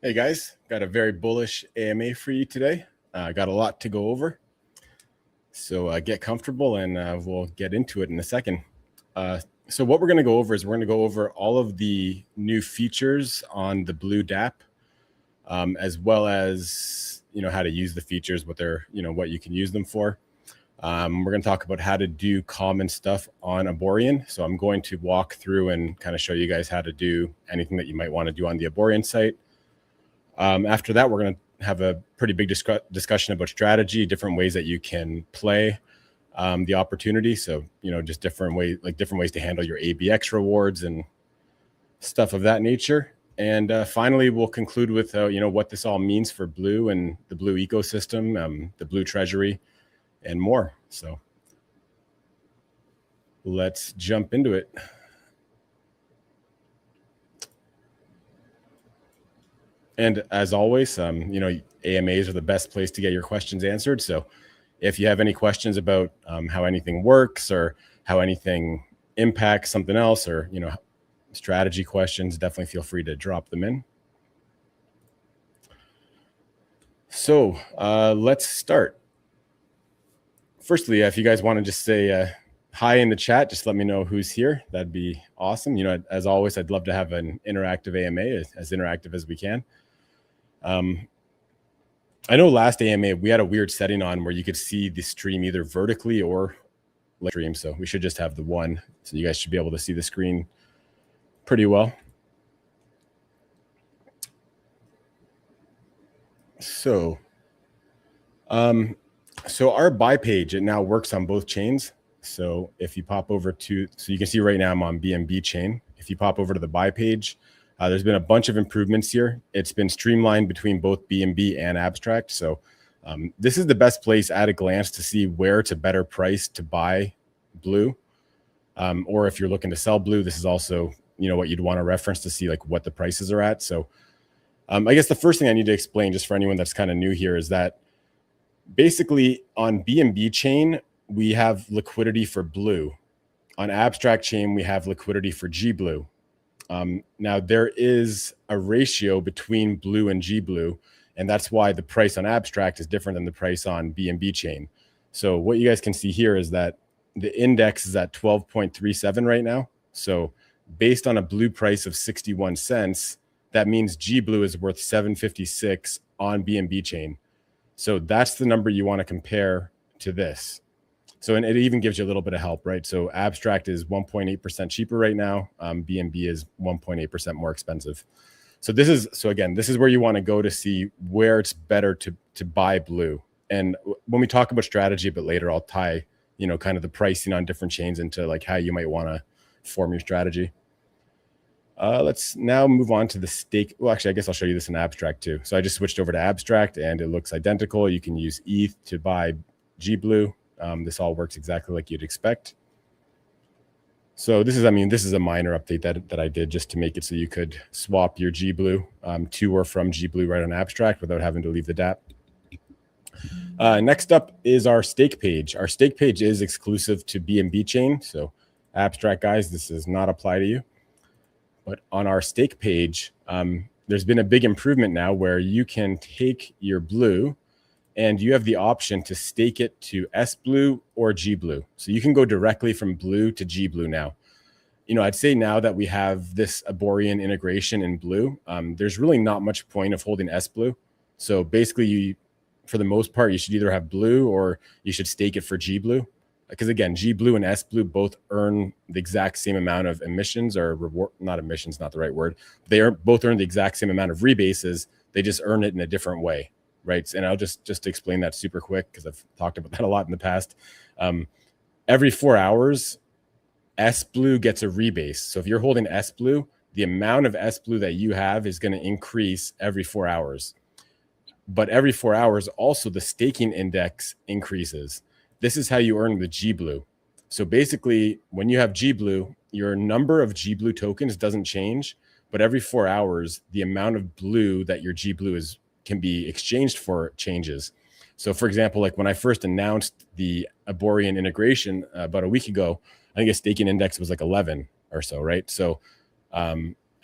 Hey guys, got a very bullish AMA for you today. Got a lot to go over. So get comfortable and we'll get into it in a second. So what we're going to go over is we're going to go over all of the new features on the Blue DApp, as well as, how to use the features, what they're, what you can use them for. We're going to talk about how to do common stuff on Aborian. So I'm going to walk through and kind of show you guys how to do anything that you might want to do on the Aborian site. After that, we're going to have a pretty big discussion about strategy, different ways that you can play the opportunity. So, just different ways to handle your ABX rewards and stuff of that nature. And finally, we'll conclude with, what this all means for Blue and the Blue ecosystem, the Blue Treasury, and more. So let's jump into it. And as always, AMAs are the best place to get your questions answered. So if you have any questions about how anything works or how anything impacts something else, or, strategy questions, definitely feel free to drop them in. So let's start. Firstly, if you guys want to just say hi in the chat, just let me know who's here. That'd be awesome. As always, I'd love to have an interactive AMA, as interactive as we can. I know last AMA we had a weird setting on where you could see the stream either vertically or stream. So we should just have the one. So you guys should be able to see the screen pretty well. So, our buy page, it now works on both chains. So if you pop over to, so you can see right now I'm on BNB chain. If you pop over to the buy page, there's been a bunch of improvements here. It's been streamlined between both BNB and Abstract. So this is the best place at a glance to see where to better price to buy Blue. Or if you're looking to sell Blue, this is also, what you'd want to reference to see like what the prices are at. So I guess the first thing I need to explain, just for anyone that's kind of new here, is that basically on BNB chain, we have liquidity for Blue. On Abstract chain, we have liquidity for GBLE. Now there is a ratio between Blue and GBLE, and that's why the price on Abstract is different than the price on BNB chain. So what you guys can see here is that the index is at 12.37 right now. So based on a Blue price of 61 cents, that means GBLE is worth 7.56 on BNB chain. So that's the number you want to compare to this. So, and it even gives you a little bit of help, right? So Abstract is 1.8% cheaper right now. BNB is 1.8% more expensive. So this is where you want to go to see where it's better to buy Blue. And when we talk about strategy a bit later, I'll tie, kind of the pricing on different chains into like how you might want to form your strategy. Let's now move on to the stake. Well, actually, I guess I'll show you this in Abstract too. So I just switched over to Abstract and it looks identical. You can use ETH to buy GBLE. This all works exactly like you'd expect. So this is a minor update that I did just to make it so you could swap your GBLE to or from GBLE right on Abstract without having to leave the DApp. Next up is our stake page. Our stake page is exclusive to BNB chain. So Abstract guys, this does not apply to you. But on our stake page, there's been a big improvement now where you can take your Blue and you have the option to stake it to SBLE or GBLE. So you can go directly from Blue to GBLE now. I'd say now that we have this Aborian integration in Blue, there's really not much point of holding SBLE. So basically, for the most part, you should either have Blue or you should stake it for GBLE. Because again, GBLE and SBLE both earn the exact same amount of emissions, or reward, not emissions, not the right word. They both earn the exact same amount of rebases. They just earn it in a different way. Right. And I'll just explain that super quick because I've talked about that a lot in the past. Every 4 hours, SBLE gets a rebase. So if you're holding SBLE, the amount of SBLE that you have is going to increase every 4 hours. But every 4 hours, also the staking index increases. This is how you earn the GBLE. So basically, when you have GBLE, your number of GBLE tokens doesn't change, but every 4 hours, the amount of Blue that your GBLE can be exchanged for changes. So for example, like when I first announced the Aborian integration about a week ago, I think a staking index was like 11 or so, right? So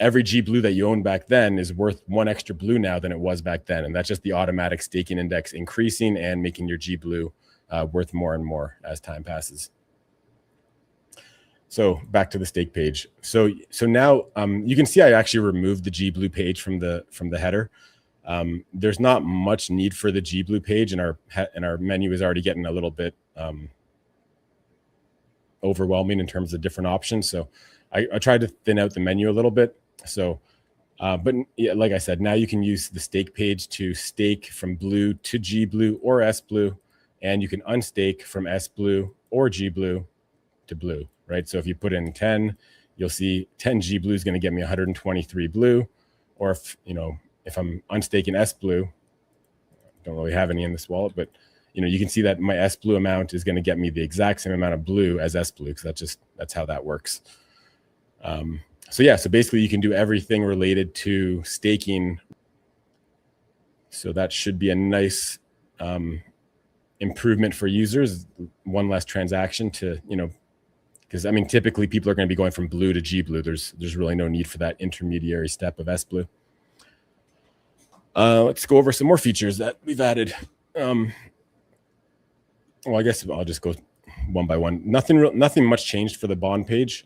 every G blue that you owned back then is worth 1 extra blue now than it was back then. And that's just the automatic staking index increasing and making your G blue worth more and more as time passes. So back to the stake page. So now you can see I actually removed the G blue page from the header. There's not much need for the G blue page, and our menu is already getting a little bit overwhelming in terms of different options. So I tried to thin out the menu a little bit. So, but yeah, like I said, now you can use the stake page to stake from blue to G blue or S blue, and you can unstake from S blue or G blue to blue, right? So if you put in 10, you'll see 10 G blue is going to get me 123 blue. Or if I'm unstaking S blue, don't really have any in this wallet, but you can see that my S blue amount is going to get me the exact same amount of blue as S blue, because that's how that works. So yeah, so basically you can do everything related to staking. So that should be a nice improvement for users. One less transaction to, because I mean, typically people are going to be going from blue to G blue. There's really no need for that intermediary step of S blue. Let's go over some more features that we've added. Well, I guess I'll just go one by one. Nothing much changed for the bond page.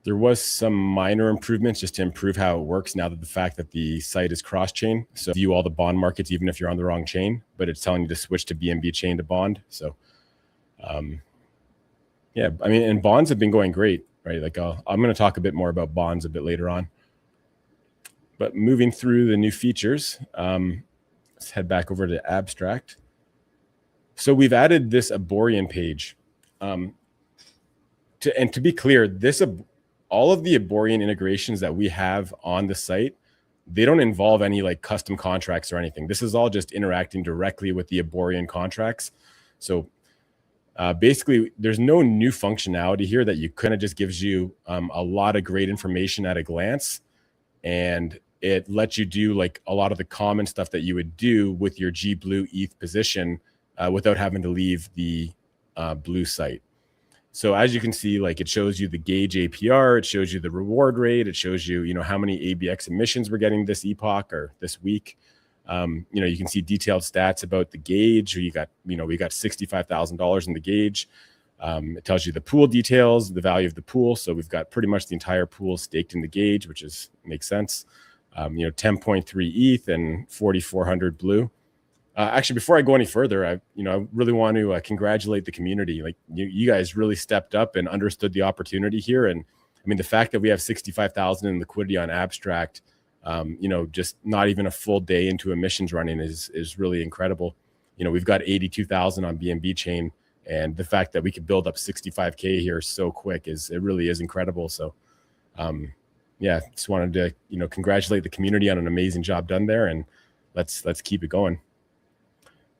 There was some minor improvements just to improve how it works now that the fact that the site is cross-chain. So view all the bond markets, even if you're on the wrong chain, but it's telling you to switch to BNB chain to bond. So, yeah, I mean, and bonds have been going great, right? Like I'm going to talk a bit more about bonds a bit later on. But moving through the new features, let's head back over to Abstract. So we've added this Aborian page. And to be clear, all of the Aborian integrations that we have on the site, they don't involve any like custom contracts or anything. This is all just interacting directly with the Aborian contracts. So basically, there's no new functionality here that you kind of just gives you a lot of great information at a glance. And it lets you do like a lot of the common stuff that you would do with your G Blue ETH position without having to leave the Blue site. So as you can see, like it shows you the gauge APR, it shows you the reward rate, it shows you, how many ABX emissions we're getting this epoch or this week. You can see detailed stats about the gauge. We got $65,000 in the gauge. It tells you the pool details, the value of the pool. So we've got pretty much the entire pool staked in the gauge, which makes sense. 10.3 ETH and 4,400 blue. Actually, before I go any further, I really want to congratulate the community. Like you guys really stepped up and understood the opportunity here. And I mean, the fact that we have 65,000 in liquidity on Abstract, just not even a full day into emissions running is really incredible. We've got 82,000 on BNB chain, and the fact that we could build up 65K here so quick it really is incredible. So, yeah, just wanted to congratulate the community on an amazing job done there, and let's keep it going.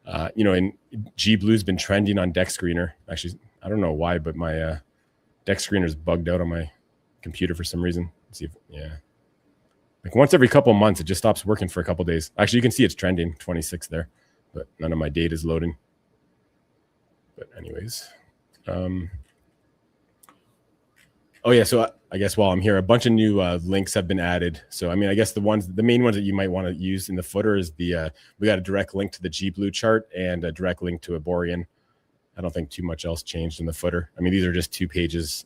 And G Blue's been trending on Dex Screener. Actually, I don't know why, but my Dex Screener is bugged out on my computer for some reason. Let's see like once every couple of months, it just stops working for a couple of days. Actually, you can see it's trending 26 there, but none of my data is loading. But anyways, oh yeah, so I guess while I'm here, a bunch of new links have been added. So I mean, I guess the main ones that you might want to use in the footer is we got a direct link to the G Blue chart and a direct link to Aborian. I don't think too much else changed in the footer. I mean, these are just two pages.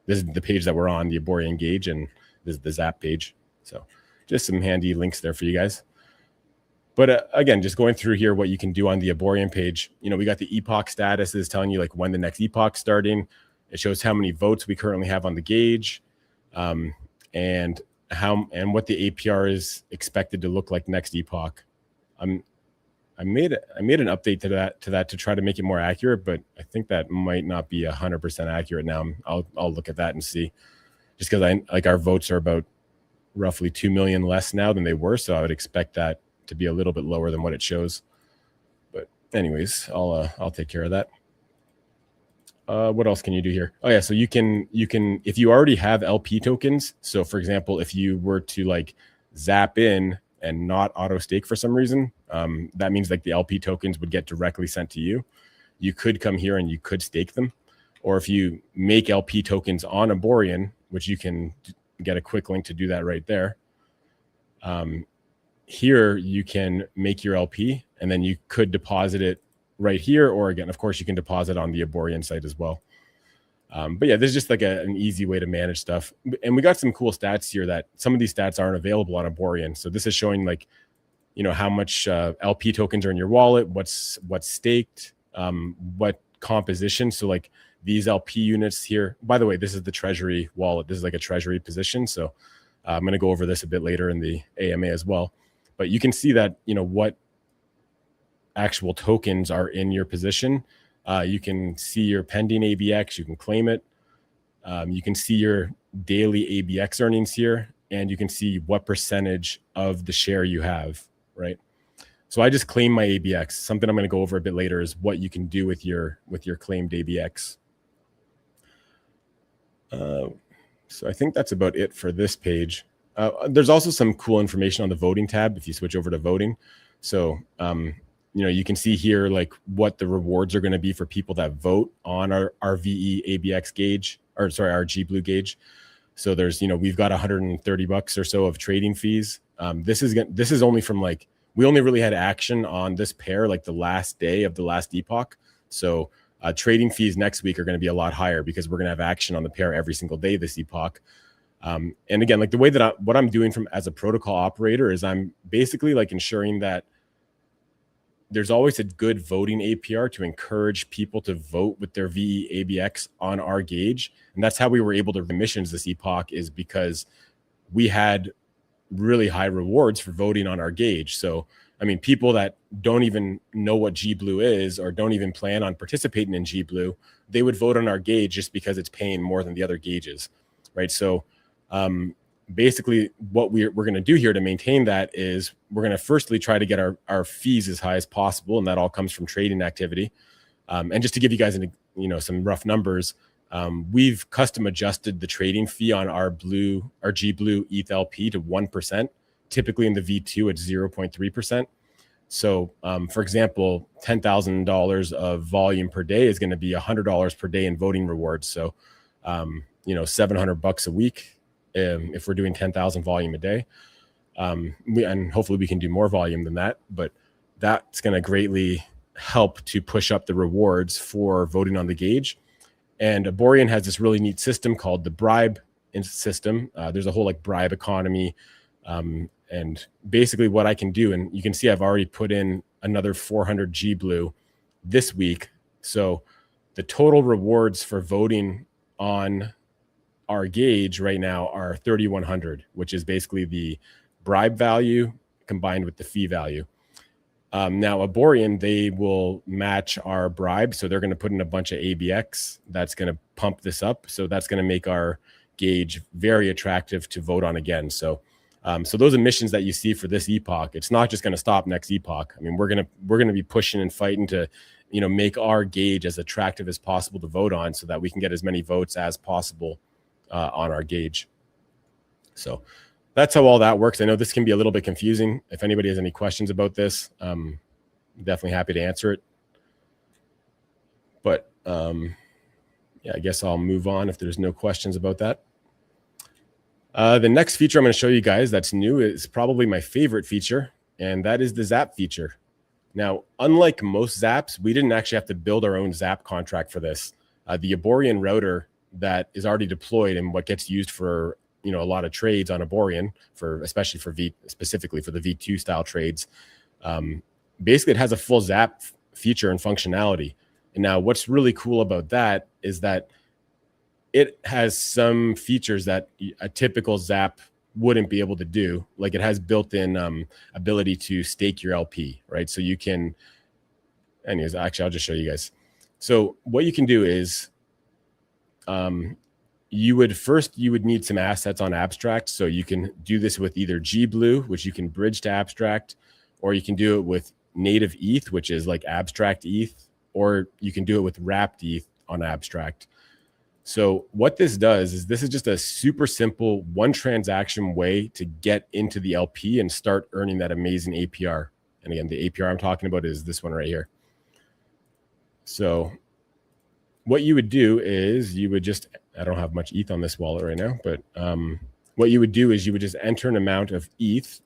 This is the page that we're on, the Aborian gauge, and this is the Zap page. So just some handy links there for you guys. But again, just going through here, what you can do on the Aborian page, we got the epoch status is telling you like when the next epoch's starting. It shows how many votes we currently have on the gauge, and what the APR is expected to look like next epoch. I made an update to that to try to make it more accurate, but I think that might not be 100% accurate now. I'll look at that and see, just because our votes are about roughly 2 million less now than they were, so I would expect that to be a little bit lower than what it shows. But anyways, I'll take care of that. What else can you do here? Oh yeah, so you can if you already have LP tokens. So for example, if you were to like zap in and not auto stake for some reason, that means like the LP tokens would get directly sent to you. You could come here and you could stake them, or if you make LP tokens on Aborian, which you can get a quick link to do that right there. Here you can make your LP, and then you could deposit it right here, or again, of course, you can deposit on the Aborian site as well. But yeah, this is just like an easy way to manage stuff. And we got some cool stats here that some of these stats aren't available on Aborian. So this is showing like, you know, how much LP tokens are in your wallet, what's staked, what composition. So like these LP units here, by the way, this is the Treasury wallet. This is like a Treasury position. So I'm going to go over this a bit later in the AMA as well. But you can see that, you know, what actual tokens are in your position. You can see your pending ABX, you can claim it. You can see your daily ABX earnings here, and you can see what percentage of the share you have, right? So I just claim my ABX. Something I'm going to go over a bit later is what you can do with your claimed ABX. So I think that's about it for this page. There's also some cool information on the voting tab if you switch over to voting. So, you know, you can see here like what the rewards are going to be for people that vote on our VE ABX gauge, or sorry, our GBLE gauge. So there's, you know, we've got $130 or so of trading fees. This is only from like, we only really had action on this pair like the last day of the last epoch. So trading fees next week are going to be a lot higher because we're going to have action on the pair every single day this epoch. And again, like the way that what I'm doing as a protocol operator is I'm basically like ensuring that there's always a good voting APR to encourage people to vote with their VE ABX on our gauge. And that's how we were able to emissions this epoch, is because we had really high rewards for voting on our gauge. So, I mean, people that don't even know what GBLE is or don't even plan on participating in GBLE, they would vote on our gauge just because it's paying more than the other gauges, right? So basically what we're going to do here to maintain that is we're going to firstly try to get our fees as high as possible. And that all comes from trading activity. And just to give you guys some rough numbers, we've custom adjusted the trading fee on our GBLE ETH LP to 1%. Typically in the V2, it's 0.3%. So, for example, $10,000 of volume per day is going to be $100 per day in voting rewards. So, $700 a week if we're doing 10,000 volume a day. And hopefully we can do more volume than that, but that's going to greatly help to push up the rewards for voting on the gauge. And Aborian has this really neat system called the bribe system. There's a whole like bribe economy. And basically what I can do, and you can see I've already put in another 400 GBLE this week. So the total rewards for voting on our gauge right now are 3,100, which is basically the bribe value combined with the fee value. Now Aborian, they will match our bribe. So they're going to put in a bunch of ABX. That's going to pump this up. So that's going to make our gauge very attractive to vote on again. So those emissions that you see for this epoch, it's not just going to stop next epoch. I mean, we're going to be pushing and fighting to, make our gauge as attractive as possible to vote on, so that we can get as many votes as possible on our gauge. So that's how all that works. I know this can be a little bit confusing. If anybody has any questions about this, I'm definitely happy to answer it. But yeah, I guess I'll move on if there's no questions about that. The next feature I'm going to show you guys that's new is probably my favorite feature, and that is the Zap feature. Now, unlike most Zaps, we didn't actually have to build our own Zap contract for this. The Aborian router that is already deployed and what gets used for a lot of trades on Aborian, especially specifically for the V2 style trades, basically it has a full Zap feature and functionality. And now what's really cool about that is that it has some features that a typical Zap wouldn't be able to do. Like it has built-in ability to stake your LP, right? So you can, anyways, actually, I'll just show you guys. So what you can do is you would need some assets on Abstract. So you can do this with either GBLE, which you can bridge to Abstract, or you can do it with native ETH, which is like Abstract ETH, or you can do it with wrapped ETH on Abstract. So what this does is this is just a super simple one transaction way to get into the LP and start earning that amazing APR. And again, the APR I'm talking about is this one right here. So what you would do is you would just, I don't have much ETH on this wallet right now, but what you would do is you would just enter an amount of ETH.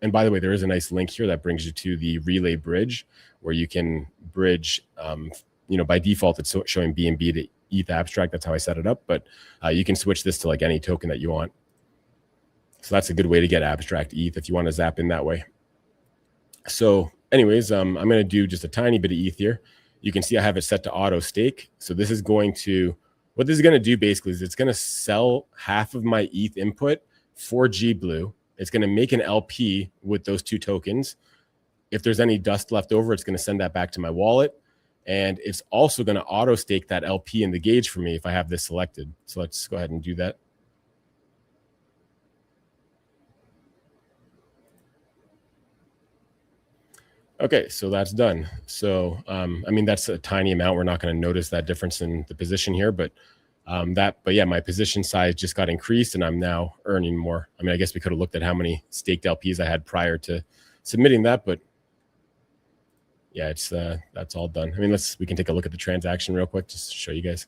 And by the way, there is a nice link here that brings you to the relay bridge where you can bridge, by default, it's showing BNB to ETH abstract. That's how I set it up. But you can switch this to like any token that you want. So that's a good way to get abstract ETH if you want to zap in that way. So anyways, I'm going to do just a tiny bit of ETH here. You can see I have it set to auto stake. So this is going to, what this is going to do basically is it's going to sell half of my ETH input for GBLE. It's going to make an LP with those two tokens. If there's any dust left over, it's going to send that back to my wallet. And it's also going to auto stake that LP in the gauge for me if I have this selected. So let's go ahead and do that. Okay, so that's done. So, I mean, that's a tiny amount. We're not going to notice that difference in the position here, but yeah, my position size just got increased and I'm now earning more. I mean, I guess we could have looked at how many staked LPs I had prior to submitting that, but yeah, it's that's all done. I mean, we can take a look at the transaction real quick just to show you guys.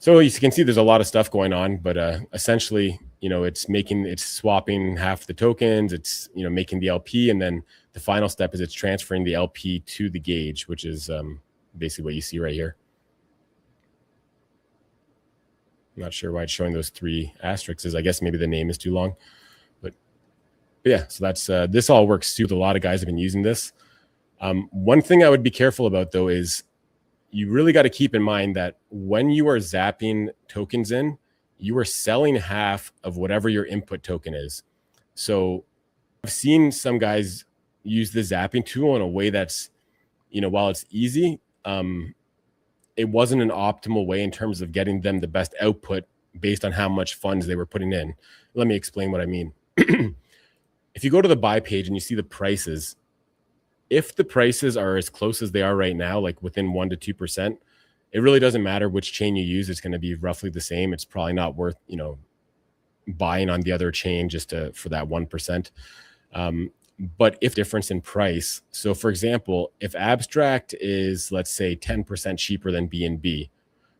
So you can see there's a lot of stuff going on, but essentially, it's swapping half the tokens, it's, making the LP, and then the final step is it's transferring the LP to the gauge, which is basically what you see right here. I'm not sure why it's showing those 3 asterisks. I guess maybe the name is too long, but yeah, so that's, this all works too. A lot of guys have been using this. One thing I would be careful about though is you really got to keep in mind that when you are zapping tokens in, you are selling half of whatever your input token is. So I've seen some guys use the zapping tool in a way that's, while it's easy, it wasn't an optimal way in terms of getting them the best output based on how much funds they were putting in. Let me explain what I mean. If you go to the buy page and you see the prices, if the prices are as close as they are right now, like within 1 to 2%, it really doesn't matter which chain you use. It's going to be roughly the same. It's probably not worth, buying on the other chain just for that 1%. But if difference in price, so for example, if abstract is, let's say 10% cheaper than BNB,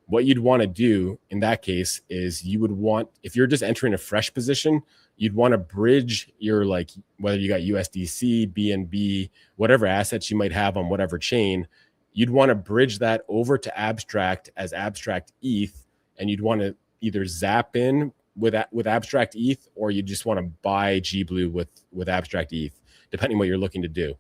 what you'd want to do in that case is you would want, if you're just entering a fresh position, you'd want to bridge your, like, whether you got USDC, BNB, whatever assets you might have on whatever chain, you'd want to bridge that over to abstract as abstract ETH, and you'd want to either zap in with abstract ETH, or you just want to buy GBLE with abstract ETH, depending what you're looking to do.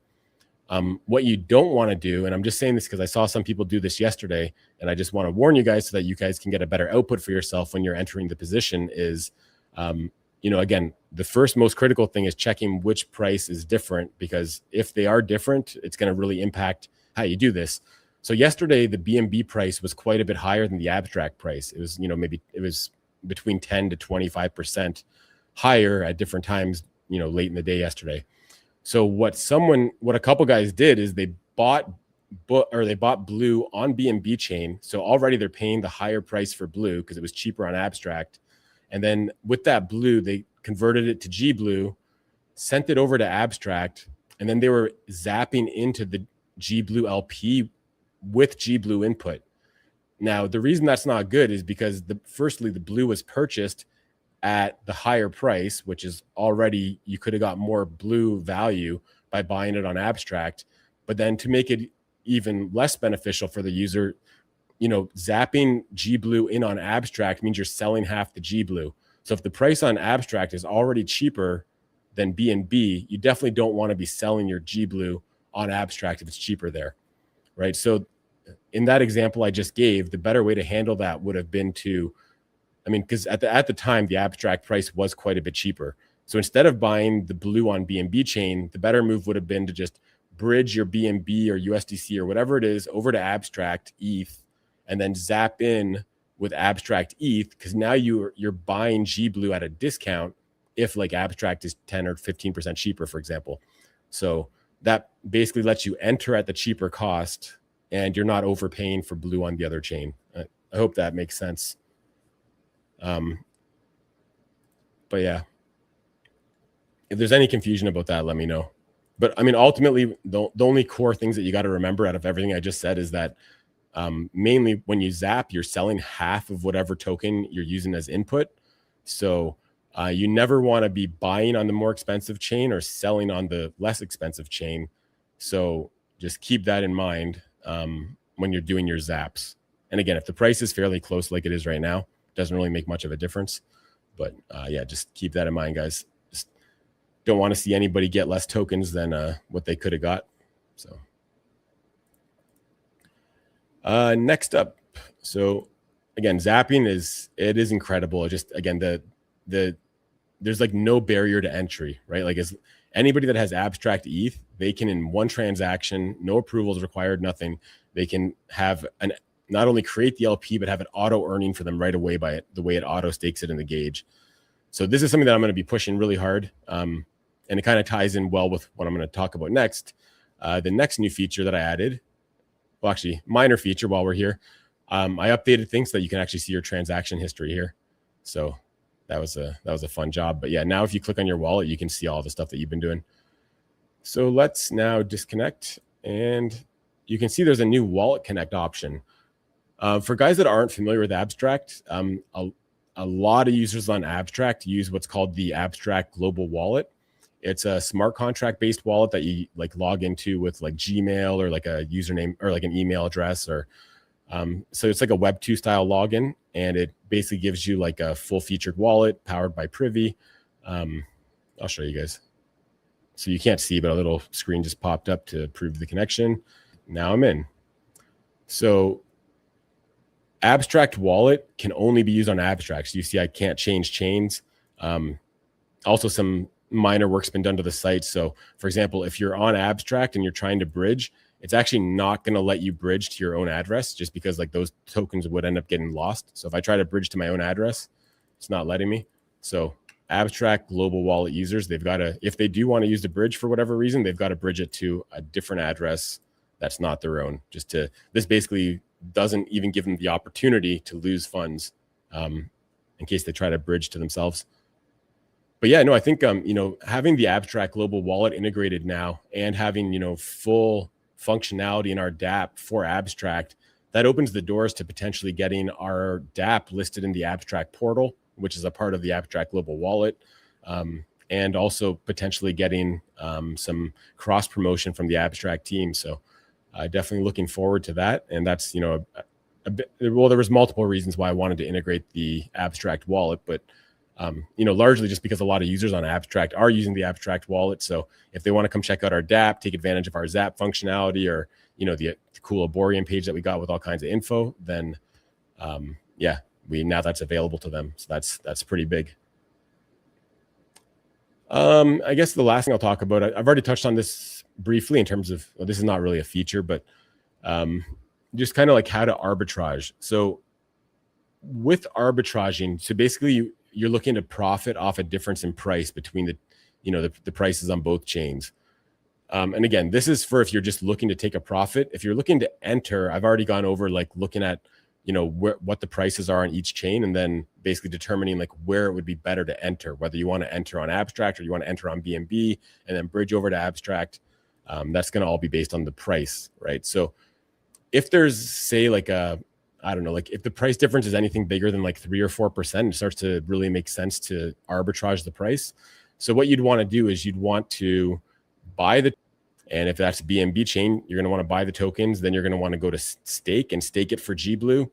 What you don't want to do, and I'm just saying this because I saw some people do this yesterday, and I just want to warn you guys so that you guys can get a better output for yourself when you're entering the position is, again, the first most critical thing is checking which price is different, because if they are different, it's going to really impact how you do this. So yesterday, the BNB price was quite a bit higher than the abstract price. It was, maybe it was between 10 to 25% higher at different times, late in the day yesterday. So what a couple guys did is they bought Blue on BNB chain. So already they're paying the higher price for Blue because it was cheaper on abstract. And then with that Blue, they converted it to GBLE, sent it over to abstract, and then they were zapping into the GBLE LP with GBLE input. Now, the reason that's not good is because firstly, the Blue was purchased at the higher price, which is already, you could have got more Blue value by buying it on abstract. But then to make it even less beneficial for the user, zapping GBLE in on abstract means you're selling half the GBLE. So if the price on abstract is already cheaper than BNB, you definitely don't want to be selling your GBLE on abstract if it's cheaper there, right? So in that example I just gave, the better way to handle that would have been to, because at the time, the abstract price was quite a bit cheaper. So instead of buying the Blue on BNB chain, the better move would have been to just bridge your BNB or USDC or whatever it is over to abstract ETH, and then zap in with abstract ETH, because now you're buying GBLE at a discount if like abstract is 10 or 15% cheaper, for example. So that basically lets you enter at the cheaper cost, and you're not overpaying for Blue on the other chain. I hope that makes sense. But yeah, if there's any confusion about that, let me know. But I mean, ultimately, the only core things that you got to remember out of everything I just said is that mainly when you zap, you're selling half of whatever token you're using as input. So you never want to be buying on the more expensive chain or selling on the less expensive chain. So just keep that in mind when you're doing your zaps. And again, if the price is fairly close like it is right now, it doesn't really make much of a difference. But yeah, just keep that in mind, guys. Just don't want to see anybody get less tokens than what they could have got. So next up, so again, zapping is incredible. Just again, there's like no barrier to entry, right? Like as anybody that has abstract ETH, they can in one transaction, no approvals required, nothing. They can have not only create the LP, but have it auto earning for them right away by the way it auto stakes it in the gauge. So this is something that I'm going to be pushing really hard. And it kind of ties in well with what I'm going to talk about next. The next new feature that I added, well, actually minor feature while we're here. I updated things so that you can actually see your transaction history here. So that was a fun job. But yeah, now if you click on your wallet, you can see all the stuff that you've been doing. So let's now disconnect, and you can see there's a new wallet connect option. For guys that aren't familiar with Abstract, a lot of users on Abstract use what's called the Abstract Global Wallet. It's a smart contract based wallet that you like log into with like Gmail or like a username or like an email address, or so it's like a Web2 style login, and it basically gives you like a full featured wallet powered by Privy. I'll show you guys. So you can't see, but a little screen just popped up to prove the connection. Now I'm in. So Abstract wallet can only be used on Abstract. So you see I can't change chains. Also some minor work's been done to the site. So for example, if you're on Abstract and you're trying to bridge, it's actually not going to let you bridge to your own address just because like those tokens would end up getting lost. So if I try to bridge to my own address, it's not letting me. So Abstract global wallet users, they've got to, if they do want to use the bridge for whatever reason, they've got to bridge it to a different address that's not their own. This basically doesn't even give them the opportunity to lose funds in case they try to bridge to themselves. But yeah, no, I think having the Abstract global wallet integrated now and having full functionality in our DApp for Abstract, that opens the doors to potentially getting our DApp listed in the Abstract portal, which is a part of the Abstract global wallet, and also potentially getting some cross promotion from the Abstract team. So definitely looking forward to that. And that's well, there was multiple reasons why I wanted to integrate the Abstract wallet, but largely just because a lot of users on Abstract are using the Abstract wallet. So if they want to come check out our DApp, take advantage of our Zap functionality, or the cool Aborian page that we got with all kinds of info, then yeah, now that's available to them. So that's pretty big. I guess the last thing I'll talk about, I've already touched on this briefly in terms of, well, this is not really a feature, but just kind of like how to arbitrage. So with arbitraging, so basically you're looking to profit off a difference in price between the prices on both chains. And again, this is for if you're just looking to take a profit. If you're looking to enter, I've already gone over like looking at what the prices are on each chain, and then basically determining like where it would be better to enter, whether you want to enter on Abstract or you want to enter on BNB and then bridge over to Abstract. That's going to all be based on the price, right? So if there's, say, like if the price difference is anything bigger than like 3 or 4%, it starts to really make sense to arbitrage the price. So what you'd want to do is you'd want to buy and if that's BNB chain, you're going to want to buy the tokens. Then you're going to want to go to stake and stake it for GBLE,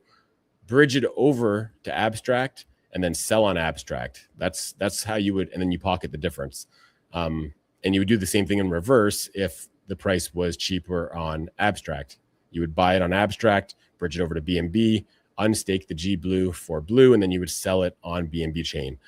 bridge it over to Abstract, and then sell on Abstract. That's how you would, and then you pocket the difference. And you would do the same thing in reverse if the price was cheaper on Abstract. You would buy it on Abstract, bridge it over to BNB, unstake the GBLE for Blue, and then you would sell it on BNB chain.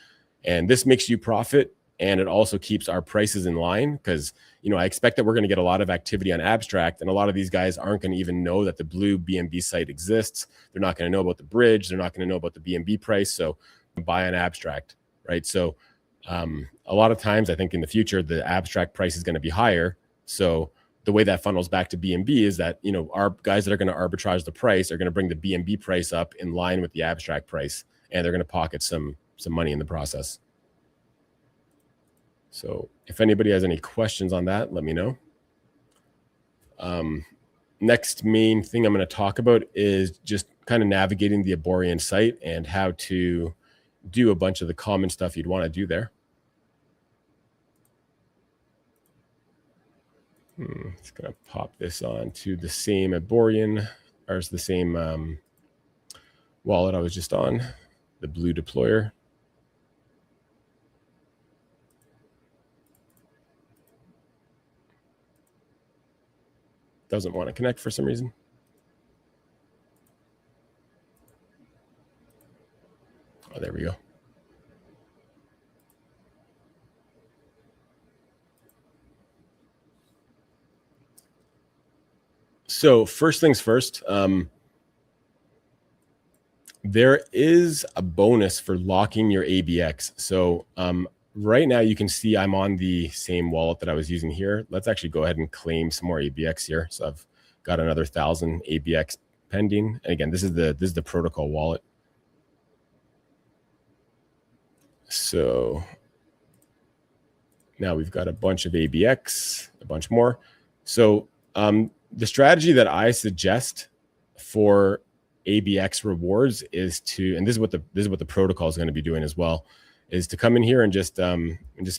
And this makes you profit, and it also keeps our prices in line because, I expect that we're going to get a lot of activity on Abstract, and a lot of these guys aren't going to even know that the Blue BNB site exists. They're not going to know about the bridge. They're not going to know about the BNB price. So buy on Abstract, right? So a lot of times I think in the future, the Abstract price is going to be higher. So the way that funnels back to BNB is that, our guys that are going to arbitrage the price are going to bring the BNB price up in line with the Abstract price, and they're going to pocket some money in the process. So if anybody has any questions on that, let me know. Next main thing I'm going to talk about is just kind of navigating the Aborian site and how to do a bunch of the common stuff you'd want to do there. It's going to pop this on to the same Aborian, or the same wallet I was just on, the blue deployer. Doesn't want to connect for some reason. Oh, there we go. So first things first, there is a bonus for locking your ABX. So right now you can see I'm on the same wallet that I was using here. Let's actually go ahead and claim some more ABX here. So I've got another 1,000 ABX pending. And again, this is the protocol wallet. So now we've got a bunch of ABX, a bunch more. So the strategy that I suggest for ABX rewards is to, and this is what the protocol is going to be doing as well, is to come in here and just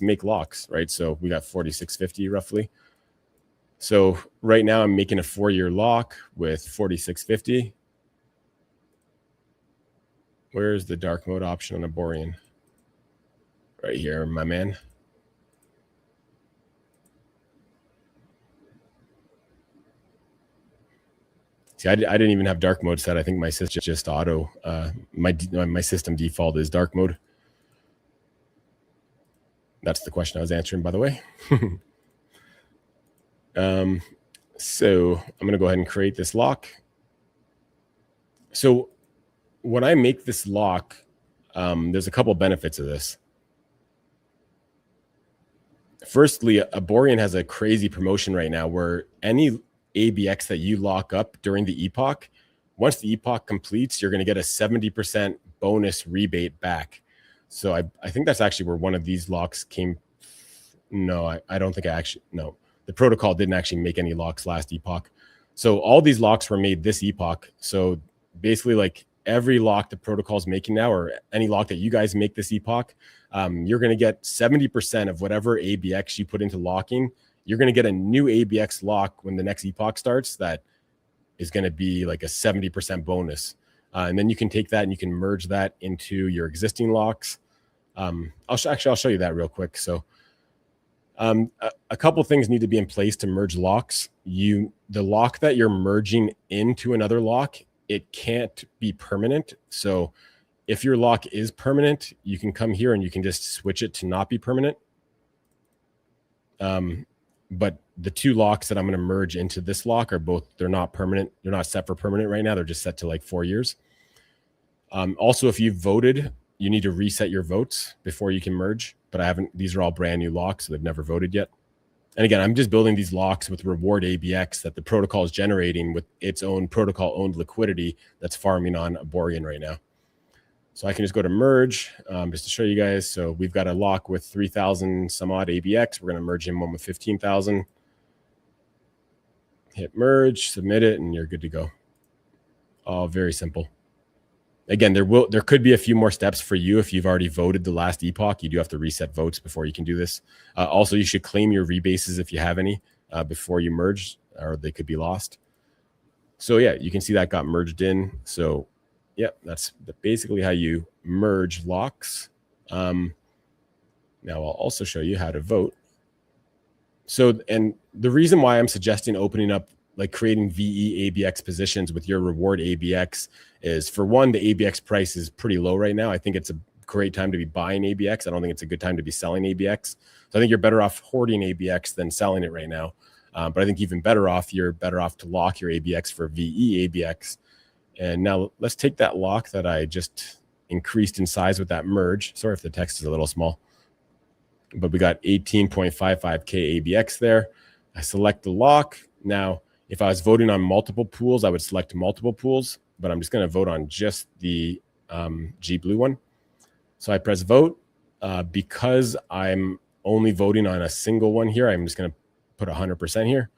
make locks, right? So we got 4650 roughly. So right now I'm making a 4-year lock with 4650. Where's the dark mode option on Aborian? Right here, my man. See, I didn't even have dark mode set. I think my system just auto. My system default is dark mode. That's the question I was answering, by the way. So I'm going to go ahead and create this lock. So when I make this lock, there's a couple benefits of this. Firstly, Aborian has a crazy promotion right now where any ABX that you lock up during the epoch, once the epoch completes, you're going to get a 70% bonus rebate back. So I think that's actually where one of these locks came. No, I don't think no. The protocol didn't actually make any locks last epoch. So all these locks were made this epoch. So basically like every lock the protocol is making now, or any lock that you guys make this epoch, you're going to get 70% of whatever ABX you put into locking. You're going to get a new ABX lock when the next epoch starts that is going to be like a 70% bonus. And then you can take that and you can merge that into your existing locks. I'll show you that real quick. So a couple things need to be in place to merge locks. The lock that you're merging into another lock, it can't be permanent. So if your lock is permanent, you can come here and you can just switch it to not be permanent. But the two locks that I'm going to merge into this lock are they're not permanent. They're not set for permanent right now. They're just set to like 4 years. Also, if you've voted, you need to reset your votes before you can merge. But these are all brand new locks, so they've never voted yet. And again, I'm just building these locks with reward ABX that the protocol is generating with its own protocol-owned liquidity that's farming on Aborian right now. So I can just go to merge just to show you guys. So we've got a lock with 3,000 some odd ABX. We're going to merge in one with 15,000. Hit merge, submit it, and you're good to go. All very simple. Again, there could be a few more steps for you if you've already voted the last epoch. You do have to reset votes before you can do this. Also, you should claim your rebases if you have any before you merge, or they could be lost. So yeah, you can see that got merged in. So yeah, that's basically how you merge locks. Now I'll also show you how to vote. So, and the reason why I'm suggesting opening up, like creating VE ABX positions with your reward ABX is, for one, the ABX price is pretty low right now. I think it's a great time to be buying ABX. I don't think it's a good time to be selling ABX. So I think you're better off hoarding ABX than selling it right now. But I think even better off, you're better off to lock your ABX for VE ABX. And now let's take that lock that I just increased in size with that merge. Sorry if the text is a little small, but we got 18.55K ABX there. I select the lock. Now, if I was voting on multiple pools, I would select multiple pools, but I'm just going to vote on just the G Blue one. So I press vote. Because I'm only voting on a single one here, I'm just going to put 100% here.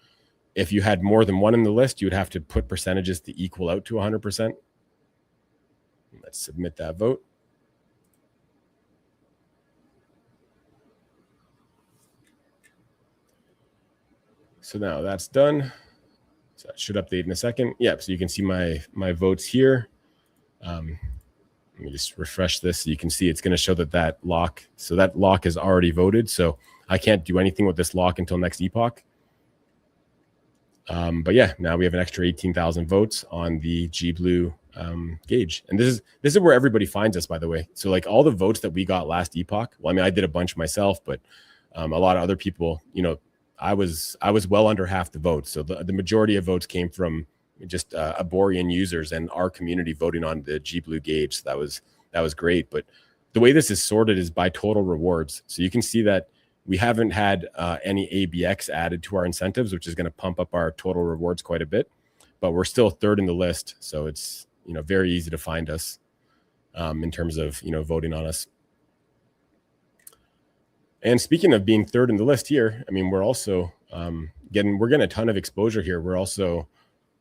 If you had more than one in the list, you would have to put percentages to equal out to 100%. Let's submit that vote. So now that's done. So that should update in a second. Yep. So you can see my votes here. Let me just refresh this so you can see it's going to show that lock. So that lock is already voted. So I can't do anything with this lock until next epoch. But yeah, now we have an extra 18,000 votes on the GBLE gauge. And this is where everybody finds us, by the way. So like all the votes that we got last epoch, well, I mean, I did a bunch myself, but a lot of other people, you know, I was well under half the votes. So the majority of votes came from just Aborian users and our community voting on the GBLE gauge. So that was great. But the way this is sorted is by total rewards. So you can see that we haven't had any ABX added to our incentives, which is going to pump up our total rewards quite a bit. But we're still third in the list, so it's, you know, very easy to find us in terms of, you know, voting on us. And speaking of being third in the list here, I mean, we're also getting a ton of exposure here. We're also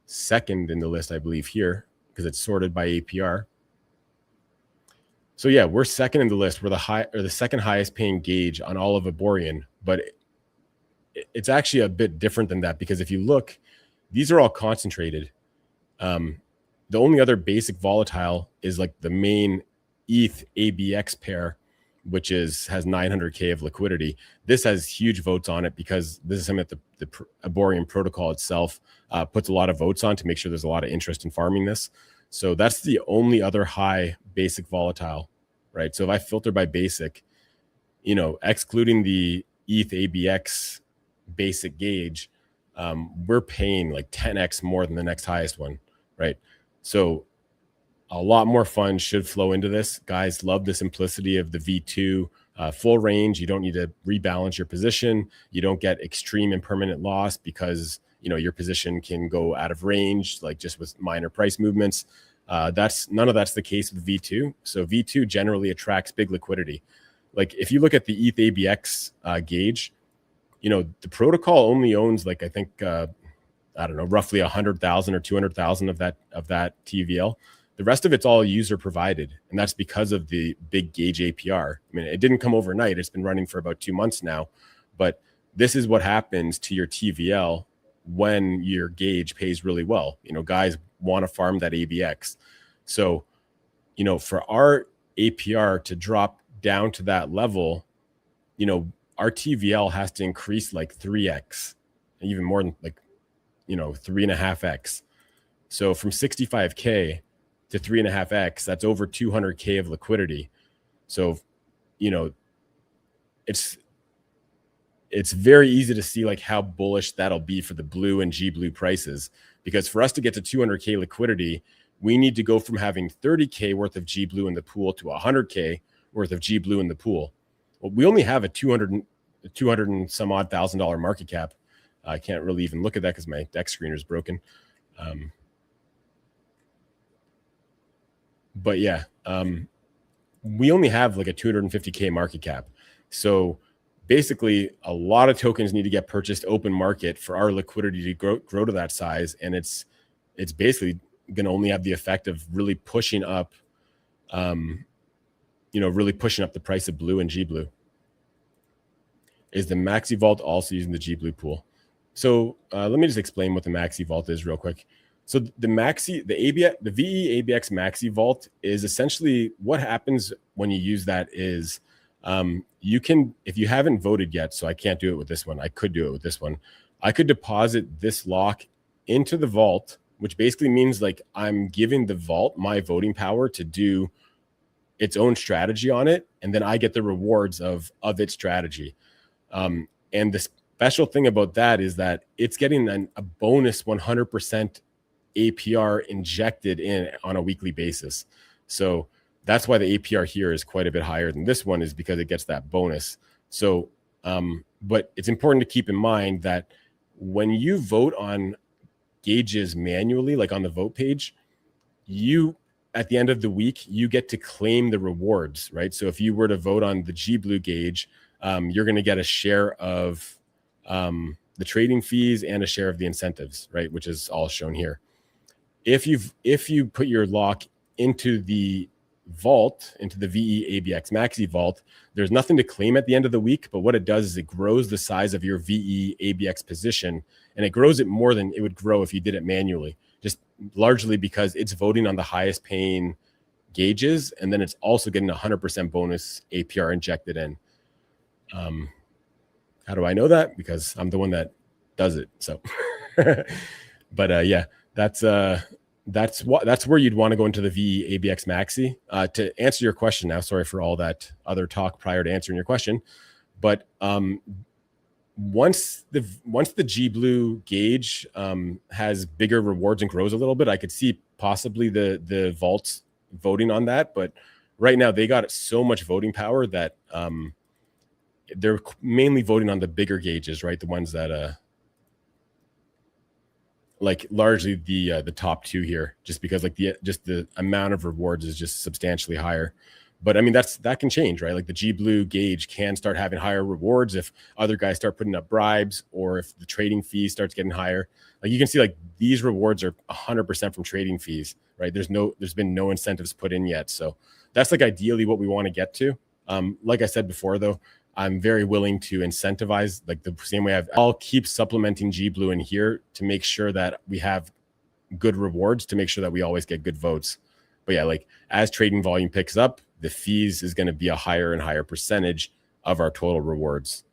second in the list, I believe, here because it's sorted by APR. So yeah, we're second in the list. We're the second highest paying gauge on all of Aborian, but it's actually a bit different than that because if you look, these are all concentrated. The only other basic volatile is like the main ETH ABX pair, which has 900K of liquidity. This has huge votes on it because this is something that the Aborian protocol itself puts a lot of votes on to make sure there's a lot of interest in farming this. So that's the only other high basic volatile, right? So if I filter by basic, you know, excluding the ETH ABX basic gauge, we're paying like 10x more than the next highest one, right? So a lot more funds should flow into this. Guys love the simplicity of the V2 full range. You don't need to rebalance your position. You don't get extreme and permanent loss because, you know, your position can go out of range, like just with minor price movements. None of that's the case with V2. So V2 generally attracts big liquidity. Like if you look at the ETH ABX gauge, you know, the protocol only owns like, I think, I don't know, roughly 100,000 or 200,000 of that TVL. The rest of it's all user provided. And that's because of the big gauge APR. I mean, it didn't come overnight. It's been running for about 2 months now, but this is what happens to your TVL when your gauge pays really well. You know, guys want to farm that ABX. So, you know, for our APR to drop down to that level, you know, our TVL has to increase like 3x, even more than like, you know, 3.5x. So from 65K to 3.5x, that's over 200K of liquidity. So, you know, it's very easy to see like how bullish that'll be for the blue and GBLE prices, because for us to get to 200K liquidity, we need to go from having 30K worth of GBLE in the pool to 100K worth of GBLE in the pool. Well, we only have a 200 and some odd $1,000 market cap. I can't really even look at that because my DEX screener is broken. But yeah, we only have like a 250K market cap. So basically a lot of tokens need to get purchased open market for our liquidity to grow to that size. And it's basically going to only have the effect of really pushing up, really pushing up the price of blue and GBLE. Is the Maxi Vault also using the GBLE pool? So let me just explain what the Maxi Vault is real quick. So the VE ABX Maxi Vault is essentially what happens when you use that is you can, if you haven't voted yet, so I can't do it with this one. I could do it with this one. I could deposit this lock into the vault, which basically means like I'm giving the vault my voting power to do its own strategy on it. And then I get the rewards of its strategy. And the special thing about that is that it's getting a bonus 100% APR injected in on a weekly basis. So that's why the APR here is quite a bit higher than this one, is because it gets that bonus. So, but it's important to keep in mind that when you vote on gauges manually, like on the vote page, at the end of the week, you get to claim the rewards, right? So if you were to vote on the GBLE gauge, you're going to get a share of the trading fees and a share of the incentives, right? Which is all shown here. If you put your lock into the vault, into the VE ABX Maxi vault, there's nothing to claim at the end of the week, but what it does is it grows the size of your VE ABX position, and it grows it more than it would grow if you did it manually, just largely because it's voting on the highest paying gauges, and then it's also getting 100% bonus APR injected in. How do I know that? Because I'm the one that does it. So, but yeah, that's where you'd want to go into the VE ABX Maxi. To answer your question now, sorry for all that other talk prior to answering your question, but once the GBLE gauge has bigger rewards and grows a little bit, I could see possibly the vaults voting on that. But right now they got so much voting power that they're mainly voting on the bigger gauges, right? The ones that like largely the top two here, just because like the amount of rewards is just substantially higher. But I mean, that can change, right? Like the GBLE gauge can start having higher rewards if other guys start putting up bribes, or if the trading fee starts getting higher. Like you can see, like these rewards are 100% from trading fees, right? There's been no incentives put in yet. So that's like ideally what we want to get to. Like I said before, though, I'm very willing to incentivize, like the same way I'll keep supplementing GBLE in here to make sure that we have good rewards, to make sure that we always get good votes. But yeah, like as trading volume picks up, the fees is going to be a higher and higher percentage of our total rewards.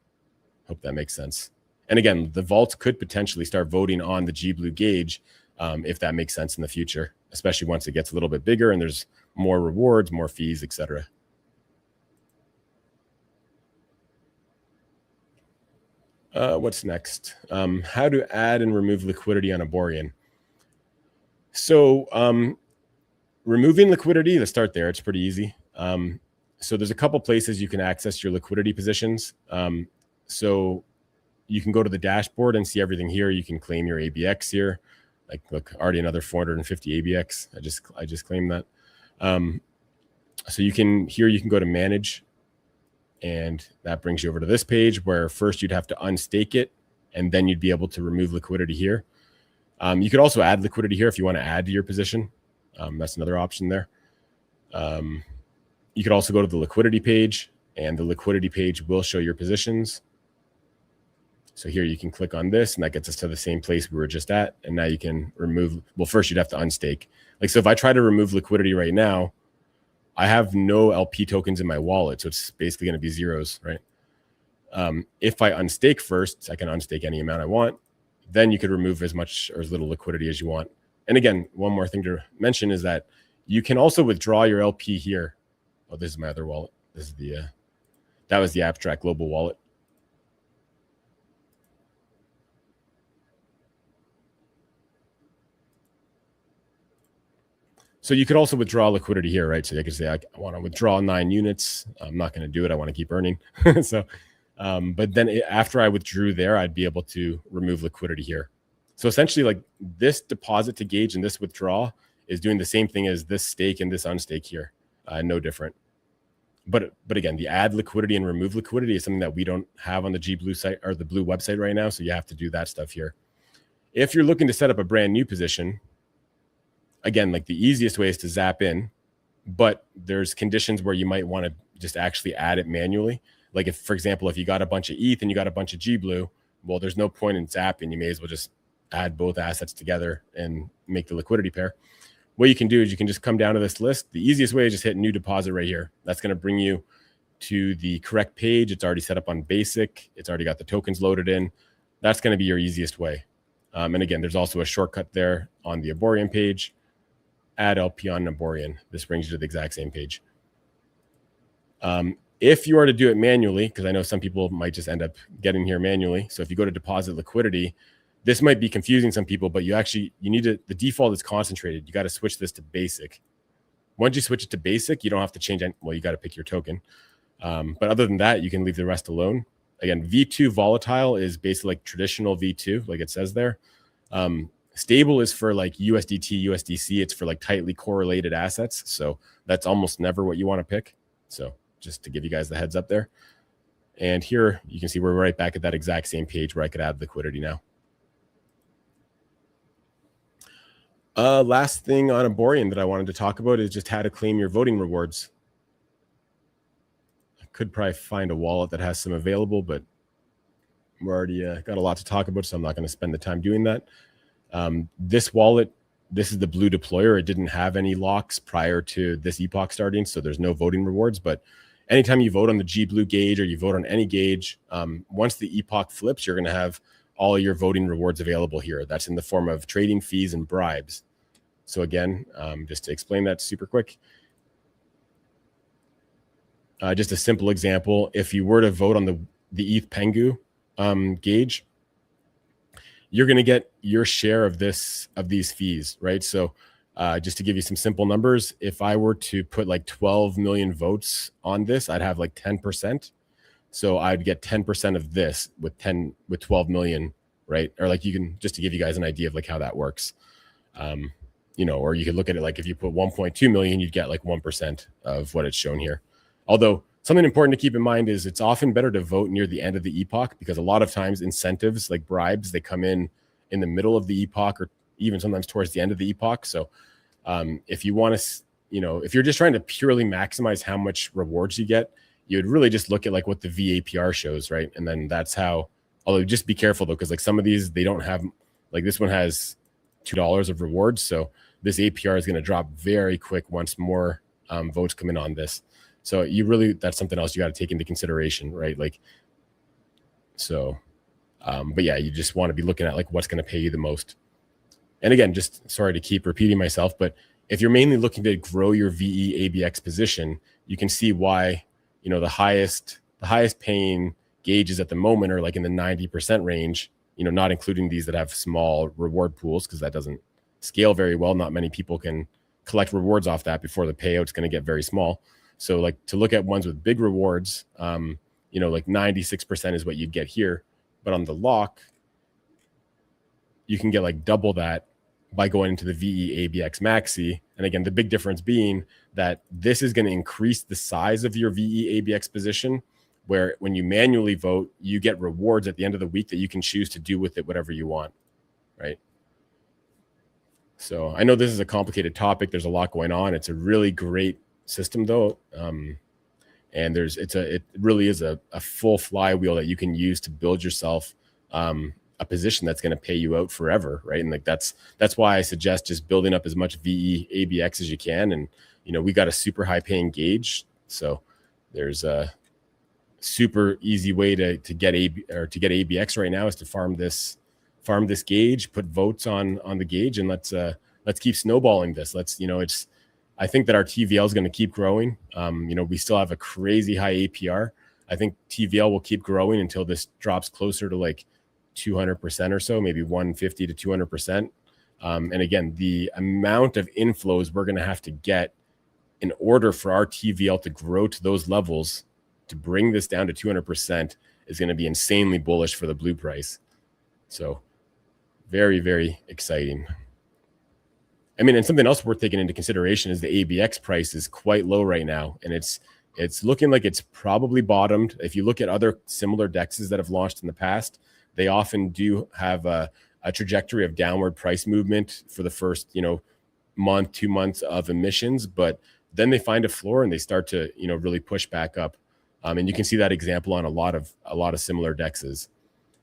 Hope that makes sense. And again, the vaults could potentially start voting on the GBLE gauge if that makes sense in the future, especially once it gets a little bit bigger and there's more rewards, more fees, etc. What's next? How to add and remove liquidity on Aborian. So removing liquidity, let's start there. It's pretty easy. So there's a couple places you can access your liquidity positions. So you can go to the dashboard and see everything here. You can claim your ABX here. Like, look, already another 450 ABX. I just claimed that. So you can go to manage, and that brings you over to this page where first you'd have to unstake it, and then you'd be able to remove liquidity here. You could also add liquidity here if you want to add to your position. That's another option there. You could also go to the liquidity page, and the liquidity page will show your positions. So here you can click on this, and that gets us to the same place we were just at. And now you can remove, well, first you'd have to unstake. Like, so if I try to remove liquidity right now, I have no LP tokens in my wallet, so it's basically going to be zeros, right? If I unstake first, I can unstake any amount I want. Then you could remove as much or as little liquidity as you want. And again, one more thing to mention is that you can also withdraw your LP here. Oh, this is my other wallet. This is the that was the Abstract Global wallet. So you could also withdraw liquidity here, right? So you could say, I want to withdraw 9 units. I'm not going to do it. I want to keep earning. So, but then after I withdrew there, I'd be able to remove liquidity here. So essentially, like this deposit to gauge and this withdrawal is doing the same thing as this stake and this unstake here. No different. But again, the add liquidity and remove liquidity is something that we don't have on the GBLE site or the Blue website right now. So you have to do that stuff here. If you're looking to set up a brand new position, again, like the easiest way is to zap in, but there's conditions where you might want to just actually add it manually. Like if, for example, if you got a bunch of ETH and you got a bunch of GBLE, well, there's no point in zapping. You may as well just add both assets together and make the liquidity pair. What you can do is you can just come down to this list. The easiest way is just hit new deposit right here. That's going to bring you to the correct page. It's already set up on basic. It's already got the tokens loaded in. That's going to be your easiest way. And again, there's also a shortcut there on the Aborian page. Add LP on Aborian. This brings you to the exact same page. If you are to do it manually, because I know some people might just end up getting here manually. So if you go to deposit liquidity, this might be confusing some people, but you need to, the default is concentrated. You got to switch this to basic. Once you switch it to basic, you don't have to change any, well, you got to pick your token. But other than that, you can leave the rest alone. Again, V2 volatile is basically like traditional V2, like it says there. Stable is for like USDT, USDC. It's for like tightly correlated assets. So that's almost never what you want to pick. So just to give you guys the heads up there. And here you can see we're right back at that exact same page where I could add liquidity now. Last thing on Aborian that I wanted to talk about is just how to claim your voting rewards. I could probably find a wallet that has some available, but we're already got a lot to talk about, so I'm not going to spend the time doing that. This wallet, this is the blue deployer. It didn't have any locks prior to this epoch starting, so there's no voting rewards. But anytime you vote on the GBLE gauge or you vote on any gauge, once the epoch flips, you're going to have all your voting rewards available here. That's in the form of trading fees and bribes. So again, just to explain that super quick, just a simple example. If you were to vote on the ETH Pengu gauge, you're going to get your share of these fees, right? So just to give you some simple numbers, if I were to put like 12 million votes on this, I'd have like 10%. So I'd get 10% of this with 12 million, right? Or like, you can, just to give you guys an idea of like how that works. You know, or you could look at it like if you put 1.2 million, you'd get like 1% of what it's shown here. Although something important to keep in mind is it's often better to vote near the end of the epoch, because a lot of times incentives like bribes, they come in the middle of the epoch or even sometimes towards the end of the epoch. So if you want to, you know, if you're just trying to purely maximize how much rewards you get, you would really just look at like what the VAPR shows, right? And then that's how, although just be careful though, because like some of these, they don't have, like this one has $2 of rewards. So this APR is going to drop very quick once more votes come in on this. So you really, that's something else you got to take into consideration, right? Like, so, but yeah, you just want to be looking at like what's going to pay you the most. And again, just sorry to keep repeating myself, but if you're mainly looking to grow your VE ABX position, you can see why, you know, the highest paying gauges at the moment are like in the 90% range, you know, not including these that have small reward pools, because that doesn't scale very well. Not many people can collect rewards off that before the payout's going to get very small. So like to look at ones with big rewards, you know, like 96% is what you'd get here. But on the lock, you can get like double that by going into the VE ABX Maxi. And again, the big difference being that this is going to increase the size of your VE ABX position, where when you manually vote, you get rewards at the end of the week that you can choose to do with it whatever you want, right? So I know this is a complicated topic. There's a lot going on. It's a really great system though. And it really is a full flywheel that you can use to build yourself a position that's going to pay you out forever, right? And like that's why I suggest just building up as much VE ABX as you can. And you know, we got a super high paying gauge, so there's a super easy way to get ABX right now is to farm this gauge, put votes on the gauge, and let's keep snowballing this. I think that our TVL is going to keep growing. You know, we still have a crazy high APR. I think TVL will keep growing until this drops closer to like 200% or so, maybe 150 to 200%. And again, the amount of inflows we're going to have to get in order for our TVL to grow to those levels to bring this down to 200% is going to be insanely bullish for the blue price. So very, very exciting. I mean, and something else worth taking into consideration is the ABX price is quite low right now, and it's looking like it's probably bottomed. If you look at other similar DEXs that have launched in the past, they often do have a trajectory of downward price movement for the first, you know, month, 2 months of emissions, but then they find a floor and they start to, you know, really push back up. And you can see that example on a lot of similar DEXs.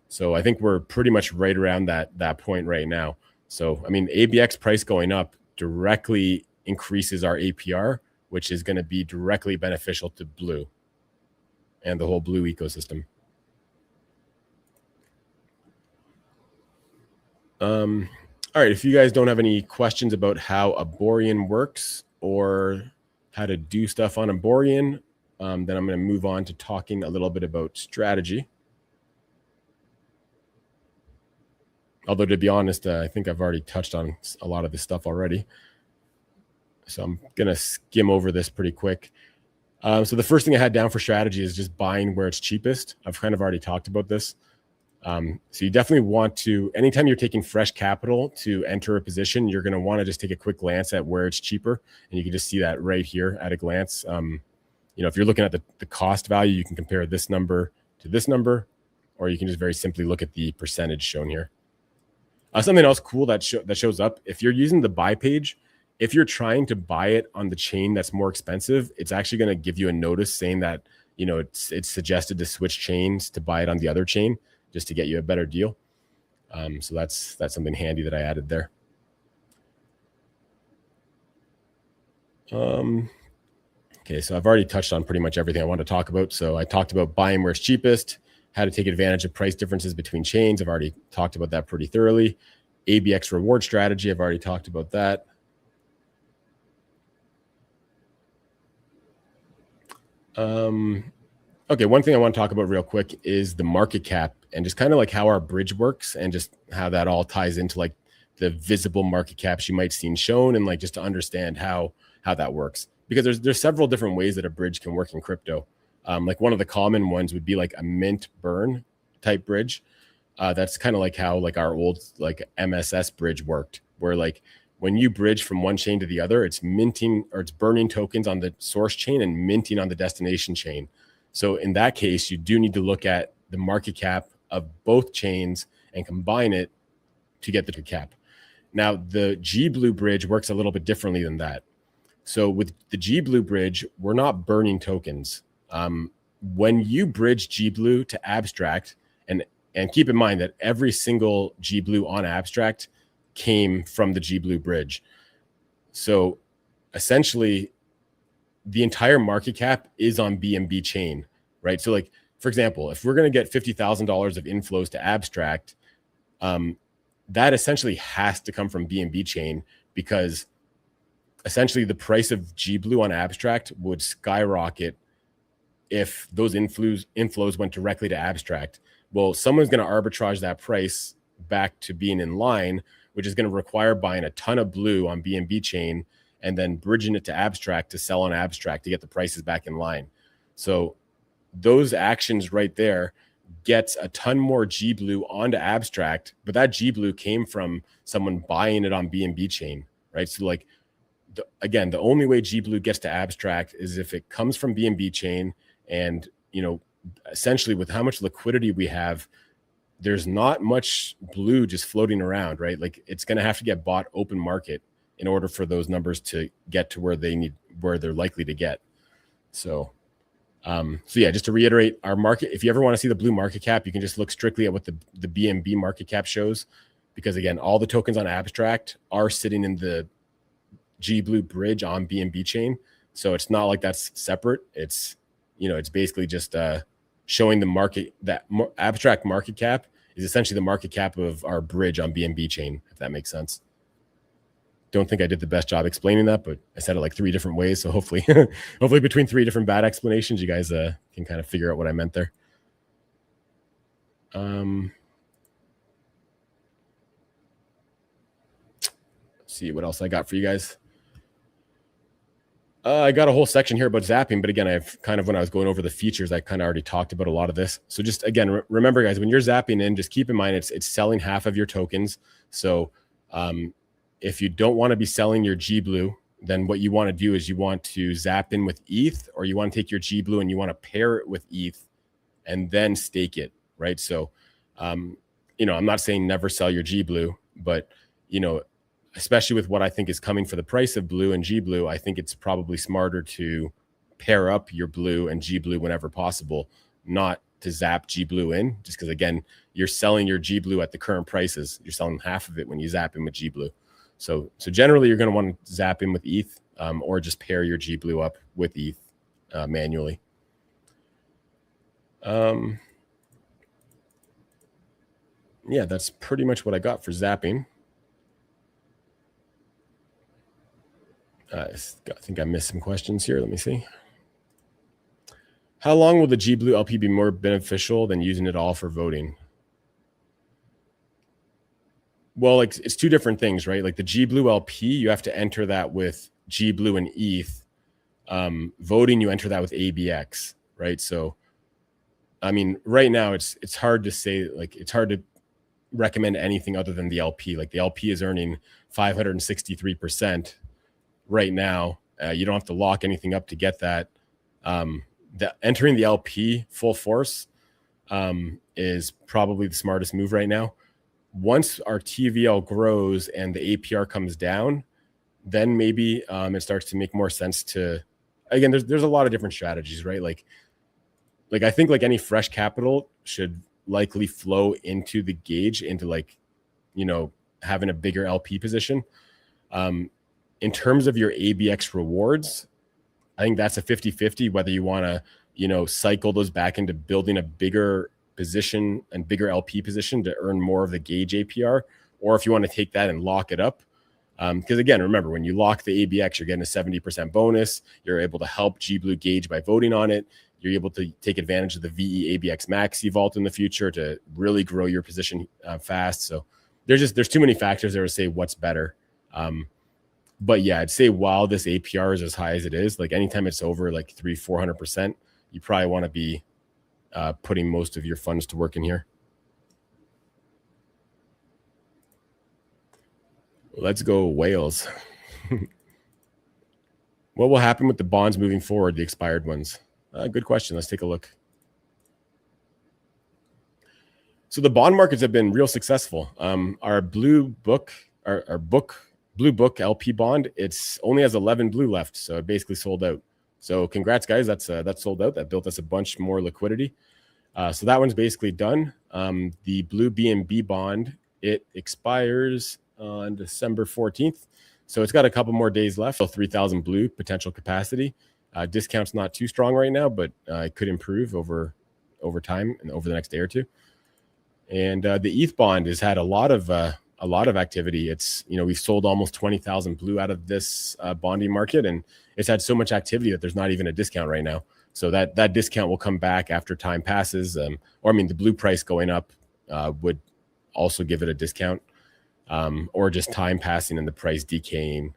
So I think we're pretty much right around that point right now. So, I mean, ABX price going up directly increases our APR, which is going to be directly beneficial to blue and the whole blue ecosystem. All right, if you guys don't have any questions about how Aborian works or how to do stuff on Aborian, then I'm going to move on to talking a little bit about strategy. Although, to be honest, I think I've already touched on a lot of this stuff already. So I'm going to skim over this pretty quick. So the first thing I had down for strategy is just buying where it's cheapest. I've kind of already talked about this. So you definitely want to, anytime you're taking fresh capital to enter a position, you're going to want to just take a quick glance at where it's cheaper. And you can just see that right here at a glance. You know, if you're looking at the cost value, you can compare this number to this number, or you can just very simply look at the percentage shown here. Something else cool that shows up, if you're using the buy page, if you're trying to buy it on the chain that's more expensive, it's actually going to give you a notice saying that, you know, it's suggested to switch chains to buy it on the other chain just to get you a better deal. So that's something handy that I added there. Okay, so I've already touched on pretty much everything I want to talk about. So I talked about buying where it's cheapest, how to take advantage of price differences between chains. I've already talked about that pretty thoroughly. ABX reward strategy, I've already talked about that. Okay, one thing I want to talk about real quick is the market cap and just kind of like how our bridge works and just how that all ties into like the visible market caps you might see shown, and like just to understand how that works, because there's several different ways that a bridge can work in crypto. Like one of the common ones would be like a mint burn type bridge. That's kind of like how like our old like MSS bridge worked, where like when you bridge from one chain to the other, it's minting or it's burning tokens on the source chain and minting on the destination chain. So in that case, you do need to look at the market cap of both chains and combine it to get the cap. Now, the GBLE bridge works a little bit differently than that. So with the GBLE bridge, we're not burning tokens. When you bridge GBLE to Abstract, and keep in mind that every single GBLE on Abstract came from the GBLE bridge. So essentially, the entire market cap is on BNB chain, right? So like, for example, if we're going to get $50,000 of inflows to Abstract, that essentially has to come from BNB chain, because essentially the price of GBLE on Abstract would skyrocket if those inflows went directly to Abstract. Well, someone's going to arbitrage that price back to being in line, which is going to require buying a ton of blue on BNB chain and then bridging it to Abstract to sell on Abstract to get the prices back in line. So those actions right there gets a ton more GBLE onto Abstract, but that GBLE came from someone buying it on BNB chain, right? So like, again, the only way GBLE gets to Abstract is if it comes from BNB chain, and, you know, essentially with how much liquidity we have, there's not much blue just floating around, right? Like it's going to have to get bought open market in order for those numbers to get to where they're likely to get. So yeah, just to reiterate, our market, if you ever want to see the blue market cap, you can just look strictly at what the BNB market cap shows, because again, all the tokens on Abstract are sitting in the GBLE bridge on BNB chain. So it's not like that's separate. It's, you know, it's basically just showing the market, that Abstract market cap is essentially the market cap of our bridge on BNB chain, if that makes sense. Don't think I did the best job explaining that, but I said it like 3 different ways. So hopefully, hopefully between 3 different bad explanations, you guys can kind of figure out what I meant there. Let's see what else I got for you guys. I got a whole section here about zapping, but again, I've kind of, when I was going over the features, I kind of already talked about a lot of this. So just again, remember guys, when you're zapping in, just keep in mind it's selling half of your tokens. So if you don't want to be selling your GBLE, then what you want to do is you want to zap in with ETH, or you want to take your GBLE and you want to pair it with ETH and then stake it, right? So, you know, I'm not saying never sell your GBLE, but, you know, especially with what I think is coming for the price of blue and GBLE, I think it's probably smarter to pair up your blue and GBLE whenever possible, not to zap GBLE in, just because again, you're selling your GBLE at the current prices. You're selling half of it when you zap in with GBLE. So generally you're going to want to zap in with ETH, or just pair your GBLE up with ETH manually. Yeah, that's pretty much what I got for zapping. I think I missed some questions here. Let me see. How long will the GBLE LP be more beneficial than using it all for voting? Well, like it's 2 different things, right? Like the GBLE LP, you have to enter that with GBLE and ETH. Voting, you enter that with ABX, right? So, I mean, right now it's hard to say, like it's hard to recommend anything other than the LP. Like the LP is earning 563% right now. You don't have to lock anything up to get that. Entering the LP full force, is probably the smartest move right now. Once our TVL grows and the APR comes down, then maybe it starts to make more sense to, again, there's a lot of different strategies, right? Like I think like any fresh capital should likely flow into the gauge, into like, you know, having a bigger LP position. In terms of your ABX rewards, I think that's a 50-50, whether you want to, you know, cycle those back into building a bigger position and bigger LP position to earn more of the gauge APR, or if you want to take that and lock it up. Because again, remember, when you lock the ABX, you're getting a 70% bonus. You're able to help GBLE gauge by voting on it. You're able to take advantage of the VE ABX Max vault in the future to really grow your position fast. So there's too many factors there to say what's better. But yeah, I'd say while this APR is as high as it is, like anytime it's over like 300-400%, you probably want to be putting most of your funds to work in here. Let's go whales. What will happen with the bonds moving forward, the expired ones? Good question. Let's take a look. So the bond markets have been real successful. Our blue book LP bond, it's only has 11 blue left, so it basically sold out. So congrats, guys. That's sold out. That built us a bunch more liquidity. So that one's basically done. The blue BNB bond, it expires on December 14th. So it's got a couple more days left. So 3,000 blue potential capacity. Discount's not too strong right now, but it could improve over time and over the next day or two. And the ETH bond has had a lot of activity. It's, you know, we've sold almost 20,000 blue out of this bonding market, and it's had so much activity that there's not even a discount right now. So that discount will come back after time passes. Or I mean, the blue price going up would also give it a discount, or just time passing and the price decaying.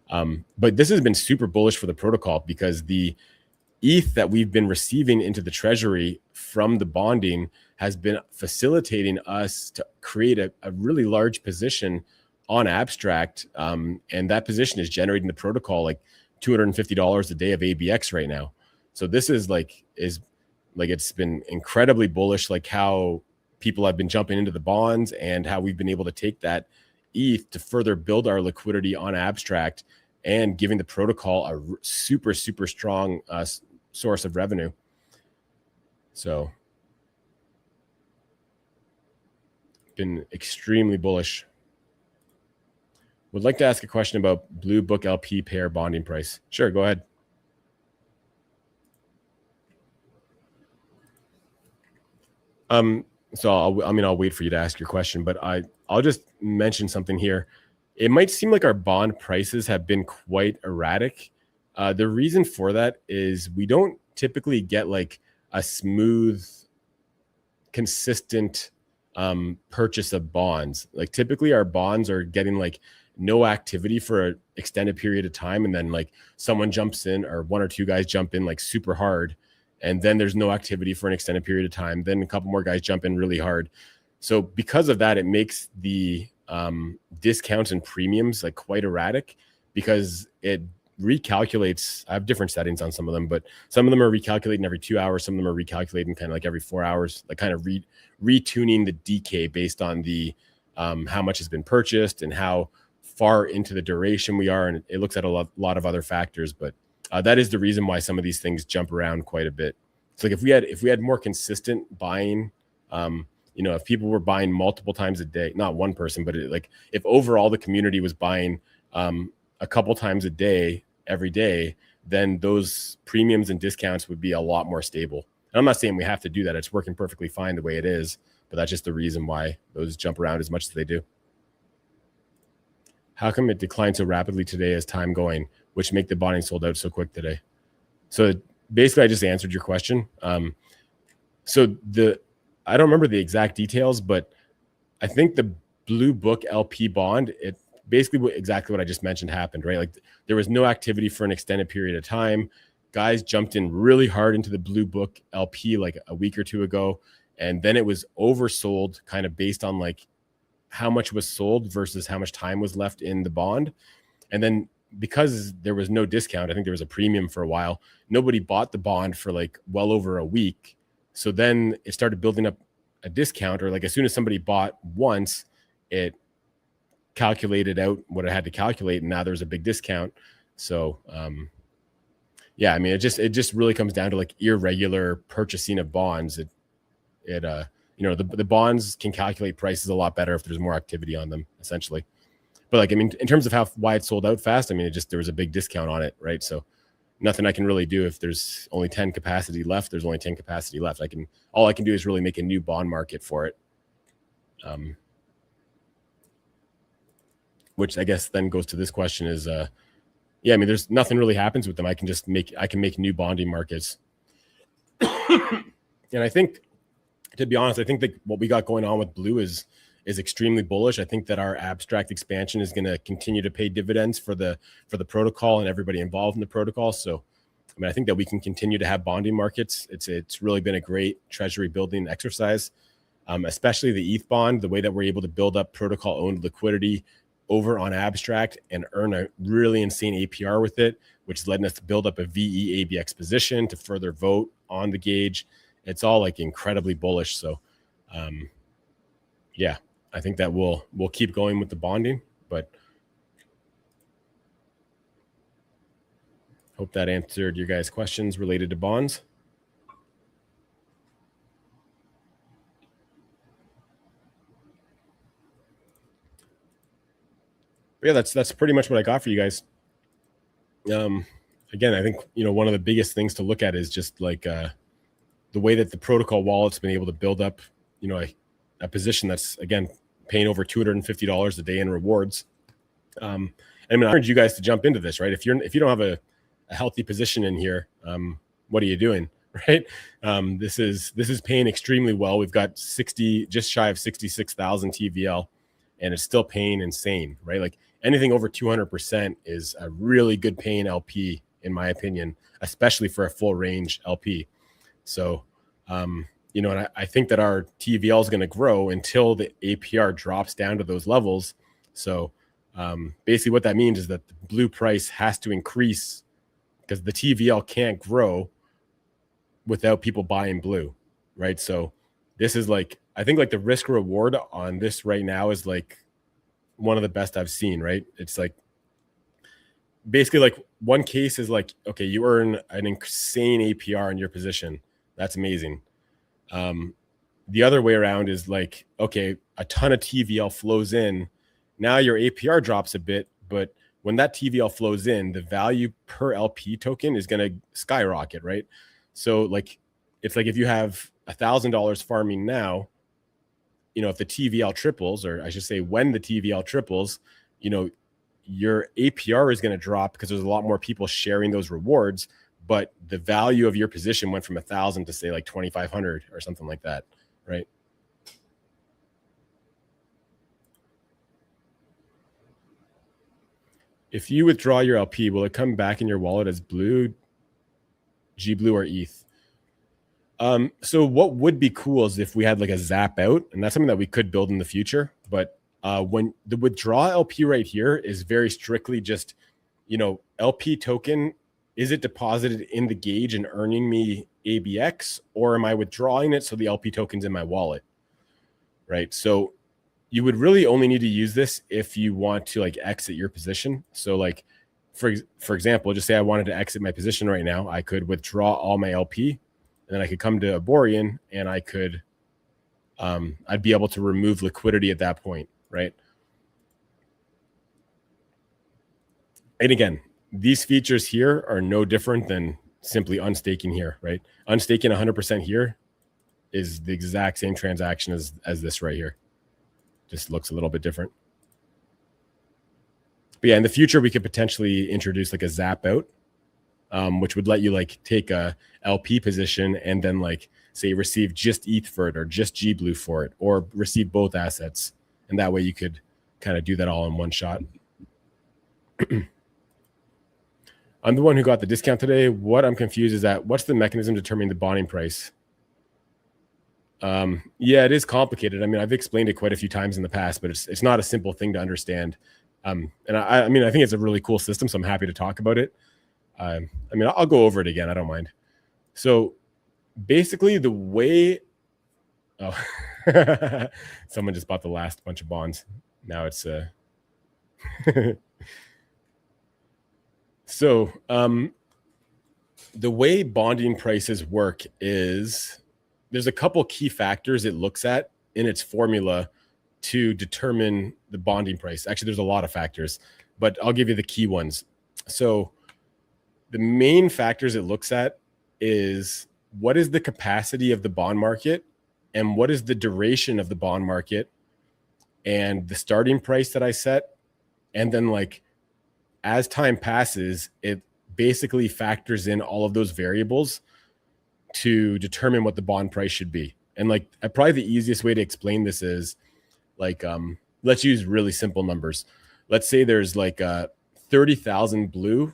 But this has been super bullish for the protocol, because the ETH that we've been receiving into the treasury from the bonding has been facilitating us to create a really large position on abstract. And that position is generating the protocol like $250 a day of ABX right now. So this is it's been incredibly bullish, like how people have been jumping into the bonds and how we've been able to take that ETH to further build our liquidity on abstract and giving the protocol a super, super strong source of revenue. So been extremely bullish. Would like to ask a question about blue book LP pair bonding price. Sure, go ahead. So I'll wait for you to ask your question, but I'll just mention something here. It might seem like our bond prices have been quite erratic. The reason for that is we don't typically get like a smooth, consistent purchase of bonds. Like typically our bonds are getting like no activity for an extended period of time, and then like someone jumps in, or one or two guys jump in like super hard, and then there's no activity for an extended period of time. Then a couple more guys jump in really hard. So because of that, it makes the discounts and premiums like quite erratic, because it recalculates. I have different settings on some of them, but some of them are recalculating every 2 hours. Some of them are recalculating kind of like every 4 hours, like kind of retuning the decay based on the how much has been purchased and how far into the duration we are. And it looks at a lot of other factors, but that is the reason why some of these things jump around quite a bit. It's like if we had more consistent buying, you know, if people were buying multiple times a day, not one person, but like if overall the community was buying a couple times a day, every day, then those premiums and discounts would be a lot more stable. And I'm not saying we have to do that. It's working perfectly fine the way it is, but that's just the reason why those jump around as much as they do. How come it declined so rapidly today as time going, which make the bonding sold out so quick today? So basically I just answered your question. So I don't remember the exact details, but I think the blue book LP bond, it basically exactly what I just mentioned happened, right? Like there was no activity for an extended period of time. Guys jumped in really hard into the blue book LP like a week or two ago, and then it was oversold kind of based on like how much was sold versus how much time was left in the bond. And then because there was no discount, I think there was a premium for a while, nobody bought the bond for like well over a week. So then it started building up a discount, or like as soon as somebody bought once, it calculated out what it had to calculate, and now there's a big discount. So yeah, I mean, it just really comes down to like irregular purchasing of bonds. You know, the bonds can calculate prices a lot better if there's more activity on them, essentially. But like, I mean, in terms of why it sold out fast, I mean, there was a big discount on it, right? So nothing I can really do. If there's only 10 capacity left, there's only 10 capacity left. All I can do is really make a new bond market for it. Which I guess then goes to this question is, yeah, I mean, there's nothing really happens with them. I can make new bonding markets. And I think, to be honest, I think that what we got going on with Blue is extremely bullish. I think that our abstract expansion is going to continue to pay dividends for the protocol and everybody involved in the protocol. So, I mean, I think that we can continue to have bonding markets. It's really been a great treasury building exercise, especially the ETH bond, the way that we're able to build up protocol owned liquidity over on abstract and earn a really insane APR with it, which is letting us to build up a VE ABX position to further vote on the gauge. It's all like incredibly bullish. So, yeah, I think that we'll keep going with the bonding, but hope that answered your guys' questions related to bonds. But yeah, that's pretty much what I got for you guys. Again, I think, you know, one of the biggest things to look at is just like the way that the protocol wallet's been able to build up, you know, a position that's, again, paying over $250 a day in rewards. And I'm gonna encourage you guys to jump into this, right? If you don't have a healthy position in here, what are you doing, right? This is paying extremely well. We've got just shy of 66,000 TVL, and it's still paying insane, right? Like anything over 200% is a really good paying LP, in my opinion, especially for a full range LP. So, you know, and I think that our TVL is going to grow until the APR drops down to those levels. So basically what that means is that the Blue price has to increase because the TVL can't grow without people buying Blue, right? So this is like, I think like the risk reward on this right now is like one of the best I've seen, right? It's like basically like one case is like, okay, you earn an insane APR in your position. That's amazing. The other way around is like, okay, a ton of TVL flows in. Now your APR drops a bit, but when that TVL flows in, the value per LP token is going to skyrocket, right? So like, it's like if you have $1,000 farming now, you know, if the TVL triples, or I should say when the TVL triples, you know, your APR is going to drop because there's a lot more people sharing those rewards, but the value of your position went from 1,000 to say like 2,500 or something like that, right? If you withdraw your LP, will it come back in your wallet as Blue, GBLE, or ETH? So what would be cool is if we had like a zap out, and that's something that we could build in the future. But when the withdraw LP right here is very strictly just, you know, LP token, is it deposited in the gauge and earning me ABX, or am I withdrawing it so the LP token's in my wallet, right? So you would really only need to use this if you want to like exit your position. So like, for example, just say I wanted to exit my position right now, I could withdraw all my LP, and then I could come to Aborian and I could, I'd be able to remove liquidity at that point, right? And again, these features here are no different than simply unstaking here, right? Unstaking 100% here is the exact same transaction as this right here. Just looks a little bit different. But yeah, in the future, we could potentially introduce like a zap out, which would let you like take a LP position and then like say receive just ETH for it or just GBLE for it, or receive both assets. And that way you could kind of do that all in one shot. I'm the one who got the discount today. What I'm confused is that what's the mechanism determining the bonding price? Yeah, it is complicated. I mean, I've explained it quite a few times in the past, but it's not a simple thing to understand. And I mean, I think it's a really cool system, so I'm happy to talk about it. I mean, I'll go over it again. I don't mind. So basically the way, oh, someone just bought the last bunch of bonds. Now it's, so the way bonding prices work is there's a couple key factors it looks at in its formula to determine the bonding price. Actually, there's a lot of factors, but I'll give you the key ones. So the main factors it looks at is what is the capacity of the bond market and what is the duration of the bond market and the starting price that I set. And then like as time passes, it basically factors in all of those variables to determine what the bond price should be. And like probably the easiest way to explain this is like, let's use really simple numbers. Let's say there's like 30,000 blue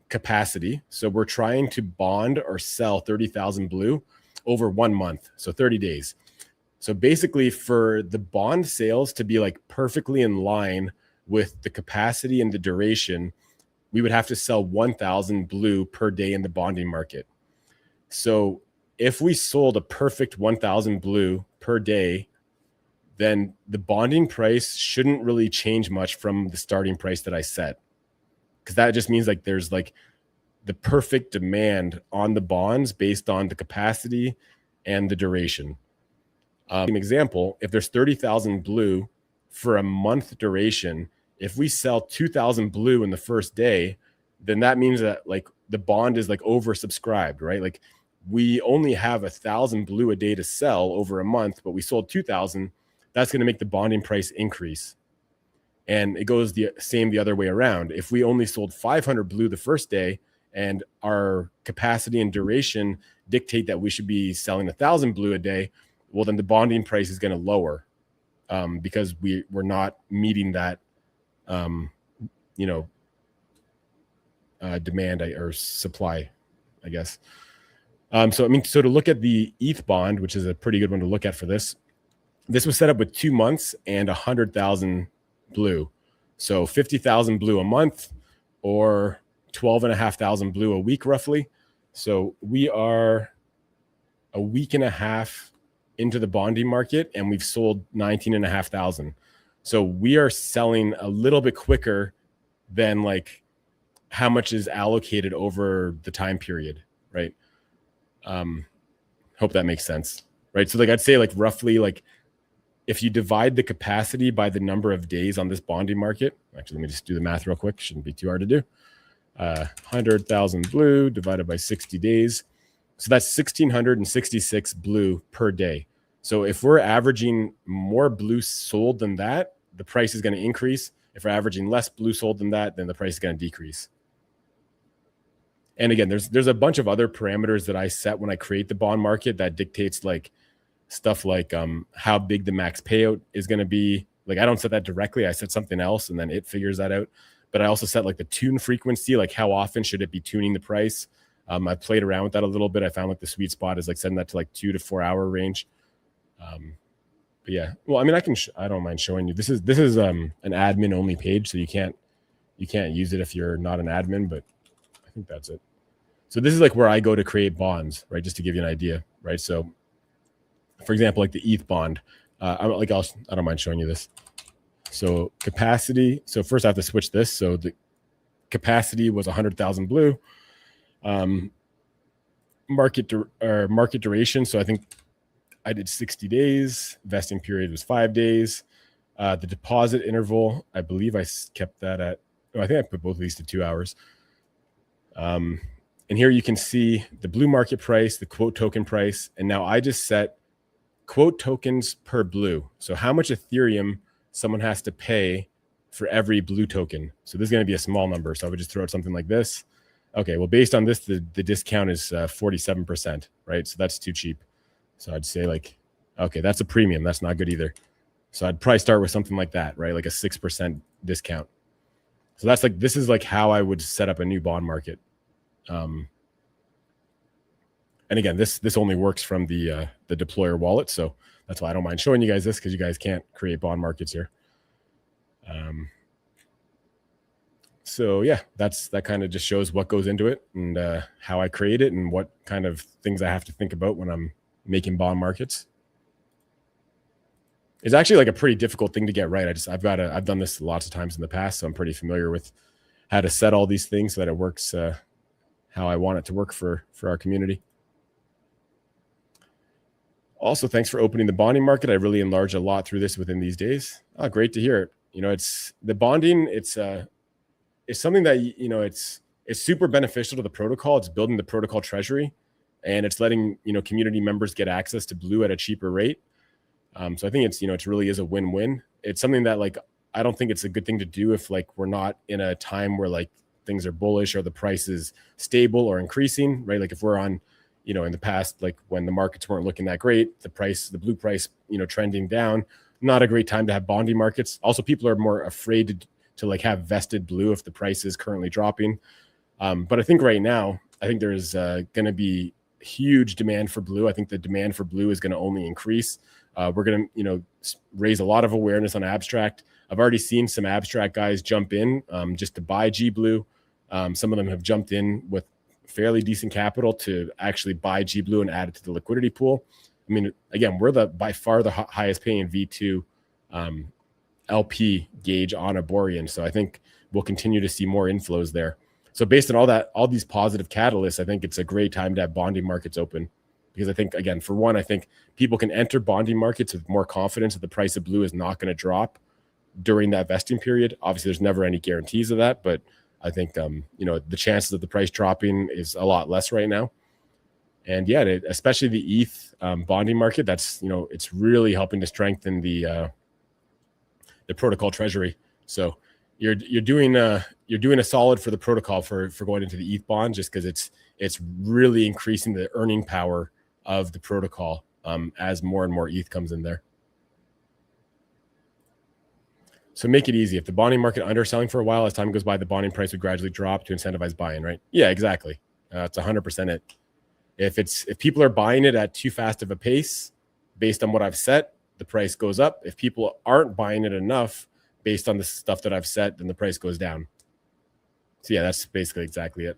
capacity. So we're trying to bond or sell 30,000 blue over 1 month. So 30 days. So basically for the bond sales to be like perfectly in line with the capacity and the duration, we would have to sell 1,000 blue per day in the bonding market. So if we sold a perfect 1,000 blue per day, then the bonding price shouldn't really change much from the starting price that I set. Because that just means like there's like the perfect demand on the bonds based on the capacity and the duration. An example, if there's 30,000 blue for a month duration, if we sell 2,000 blue in the first day, then that means that like the bond is like oversubscribed, right? Like we only have 1,000 blue a day to sell over a month, but we sold 2,000. That's going to make the bonding price increase. And it goes the same the other way around. If we only sold 500 blue the first day and our capacity and duration dictate that we should be selling 1,000 blue a day, well, then the bonding price is going to lower because we're not meeting that, demand or supply, I guess. So to look at the ETH bond, which is a pretty good one to look at for this, this was set up with 2 months and 100,000 blue. So 50,000 blue a month or 12,500 blue a week roughly. So we are a week and a half into the bonding market and we've sold 19,500. So we are selling a little bit quicker than like how much is allocated over the time period, right? Hope that makes sense, right? So like I'd say like roughly like if you divide the capacity by the number of days on this bonding market, actually, let me just do the math real quick. Shouldn't be too hard to do. 100,000 blue divided by 60 days. So that's 1,666 blue per day. So if we're averaging more blue sold than that, the price is going to increase. If we're averaging less blue sold than that, then the price is going to decrease. And again, there's a bunch of other parameters that I set when I create the bond market that dictates like stuff like how big the max payout is going to be. Like I don't set that directly. I set something else and then it figures that out. But I also set like the tune frequency, like how often should it be tuning the price. I played around with that a little bit. I found like the sweet spot is like setting that to like 2 to 4 hour range. But yeah, well, I mean, I don't mind showing you. This is an admin only page, so you can't use it if you're not an admin. But I think that's it. So this is like where I go to create bonds, right? Just to give you an idea, right? So, for example, like the ETH bond, I don't mind showing you this. So capacity. So first I have to switch this. So the capacity was 100,000 blue. Market duration. So I think I did 60 days. Vesting period was 5 days. The deposit interval, I believe I kept that at, I think I put both of these to 2 hours. And here you can see the blue market price, the quote token price. And now I just set quote tokens per blue. So how much Ethereum someone has to pay for every blue token. So this is going to be a small number. So I would just throw out something like this. Okay, well, based on this, the discount is 47%, right? So that's too cheap. So I'd say like, okay, that's a premium. That's not good either. So I'd probably start with something like that, right? Like a 6% discount. So that's like, this is like how I would set up a new bond market. And again, this only works from the deployer wallet. So that's why I don't mind showing you guys this, because you guys can't create bond markets here. So yeah, that kind of just shows what goes into it and how I create it and what kind of things I have to think about when I'm making bond markets. It's actually like a pretty difficult thing to get right. I've done this lots of times in the past, so I'm pretty familiar with how to set all these things so that it works how I want it to work for our community. Also, thanks for opening the bonding market. I really enlarged a lot through this within these days. Oh, great to hear it. You know, it's the bonding. It's something that, you know, it's super beneficial to the protocol. It's building the protocol treasury, and it's letting, you know, community members get access to Blue at a cheaper rate. So I think it's, you know, it really is a win-win. It's something that, like, I don't think it's a good thing to do if, like, we're not in a time where, like, things are bullish or the price is stable or increasing, right? Like if we're on, you know, in the past, like when the markets weren't looking that great, the blue price, you know, trending down, not a great time to have bonding markets. Also, people are more afraid to like have vested blue if the price is currently dropping. But I think right now, I think there's going to be huge demand for blue. I think the demand for blue is going to only increase. We're going to, you know, raise a lot of awareness on abstract. I've already seen some abstract guys jump in just to buy G Blue. Some of them have jumped in with fairly decent capital to actually buy G Blue and add it to the liquidity pool. I mean, again, we're by far the highest paying V2 LP gauge on Aborian. So I think we'll continue to see more inflows there. So based on all these positive catalysts, I think it's a great time to have bonding markets open. Because I think, again, for one, I think people can enter bonding markets with more confidence that the price of blue is not going to drop during that vesting period. Obviously, there's never any guarantees of that, but I think, you know, the chances of the price dropping is a lot less right now. And yeah, especially the ETH bonding market, that's, you know, it's really helping to strengthen the protocol treasury. So you're doing a solid for the protocol for going into the ETH bond, just because it's really increasing the earning power of the protocol as more and more ETH comes in there. So make it easy. If the bonding market underselling for a while, as time goes by, the bonding price would gradually drop to incentivize buying, right? Yeah, exactly. That's 100% it. If people are buying it at too fast of a pace, based on what I've set, the price goes up. If people aren't buying it enough based on the stuff that I've set, then the price goes down. So yeah, that's basically exactly it.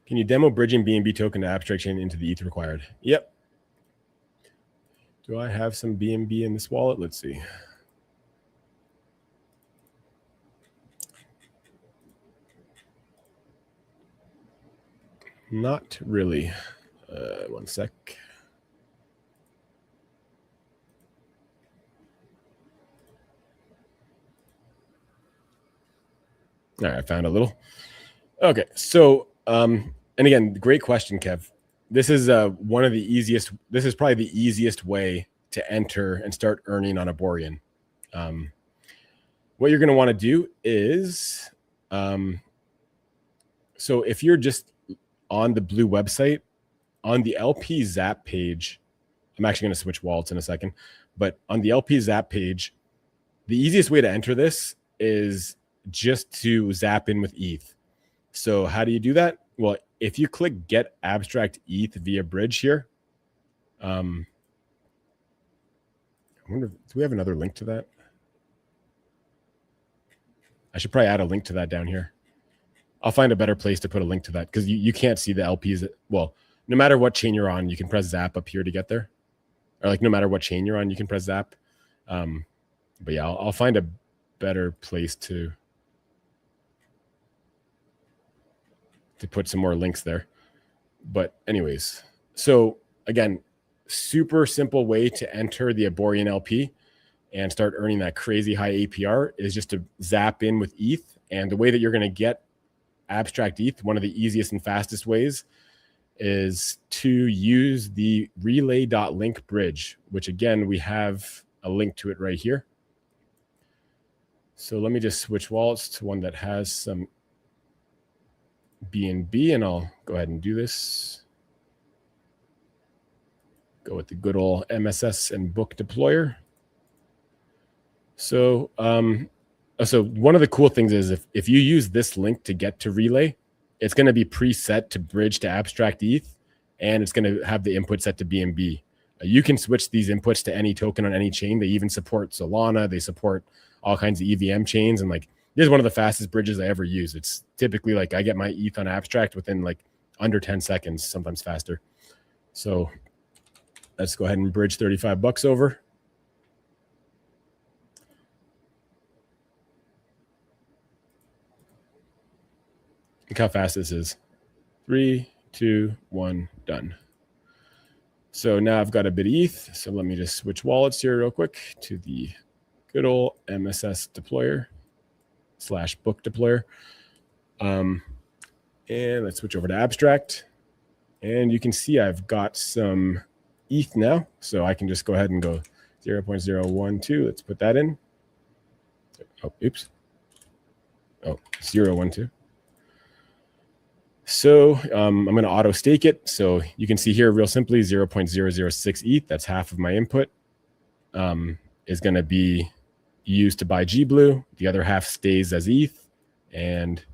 Can you demo bridging BNB token to abstract chain into the ETH required? Yep. Do I have some BNB in this wallet? Let's see. Not really. One sec. All right, I found a little. Okay, so and again, great question, Kev. This is one of the easiest. This is probably the easiest way to enter and start earning on Aborian. What you're going to want to do is, so if you're just on the Blue website, on the LP Zap page, I'm actually going to switch wallets in a second, but on the LP Zap page, the easiest way to enter this is just to zap in with ETH. So how do you do that? Well, if you click Get Abstract ETH via Bridge here, I wonder, do we have another link to that? I should probably add a link to that down here. I'll find a better place to put a link to that, because you can't see the LPs. Well, no matter what chain you're on, you can press Zap up here to get there. Or like no matter what chain you're on, you can press Zap. But yeah, I'll find a better place to put some more links there. But anyways, so again, super simple way to enter the Aborian LP and start earning that crazy high APR is just to zap in with ETH. And the way that you're going to get abstract ETH, one of the easiest and fastest ways, is to use the relay.link bridge, which again, we have a link to it right here. So let me just switch wallets to one that has some BNB, and I'll go ahead and do this. Go with the good old MSS and book deployer. So, so one of the cool things is if you use this link to get to Relay, it's going to be preset to bridge to abstract ETH, and it's going to have the input set to BNB. You can switch these inputs to any token on any chain. They even support Solana. They support all kinds of EVM chains. And like, this is one of the fastest bridges I ever use. It's typically like I get my ETH on abstract within like under 10 seconds, sometimes faster. So let's go ahead and bridge 35 bucks over. Look how fast this is. 3, 2, 1, done. So now I've got a bit of ETH. So let me just switch wallets here real quick to the good old MSS deployer / book deployer. And let's switch over to abstract. And you can see I've got some ETH now. So I can just go ahead and go 0.012. Let's put that in. Oh, oops. Oh, 0.12. So I'm going to auto stake it. So you can see here real simply 0.006 ETH. That's half of my input is going to be used to buy GBLE. The other half stays as ETH. And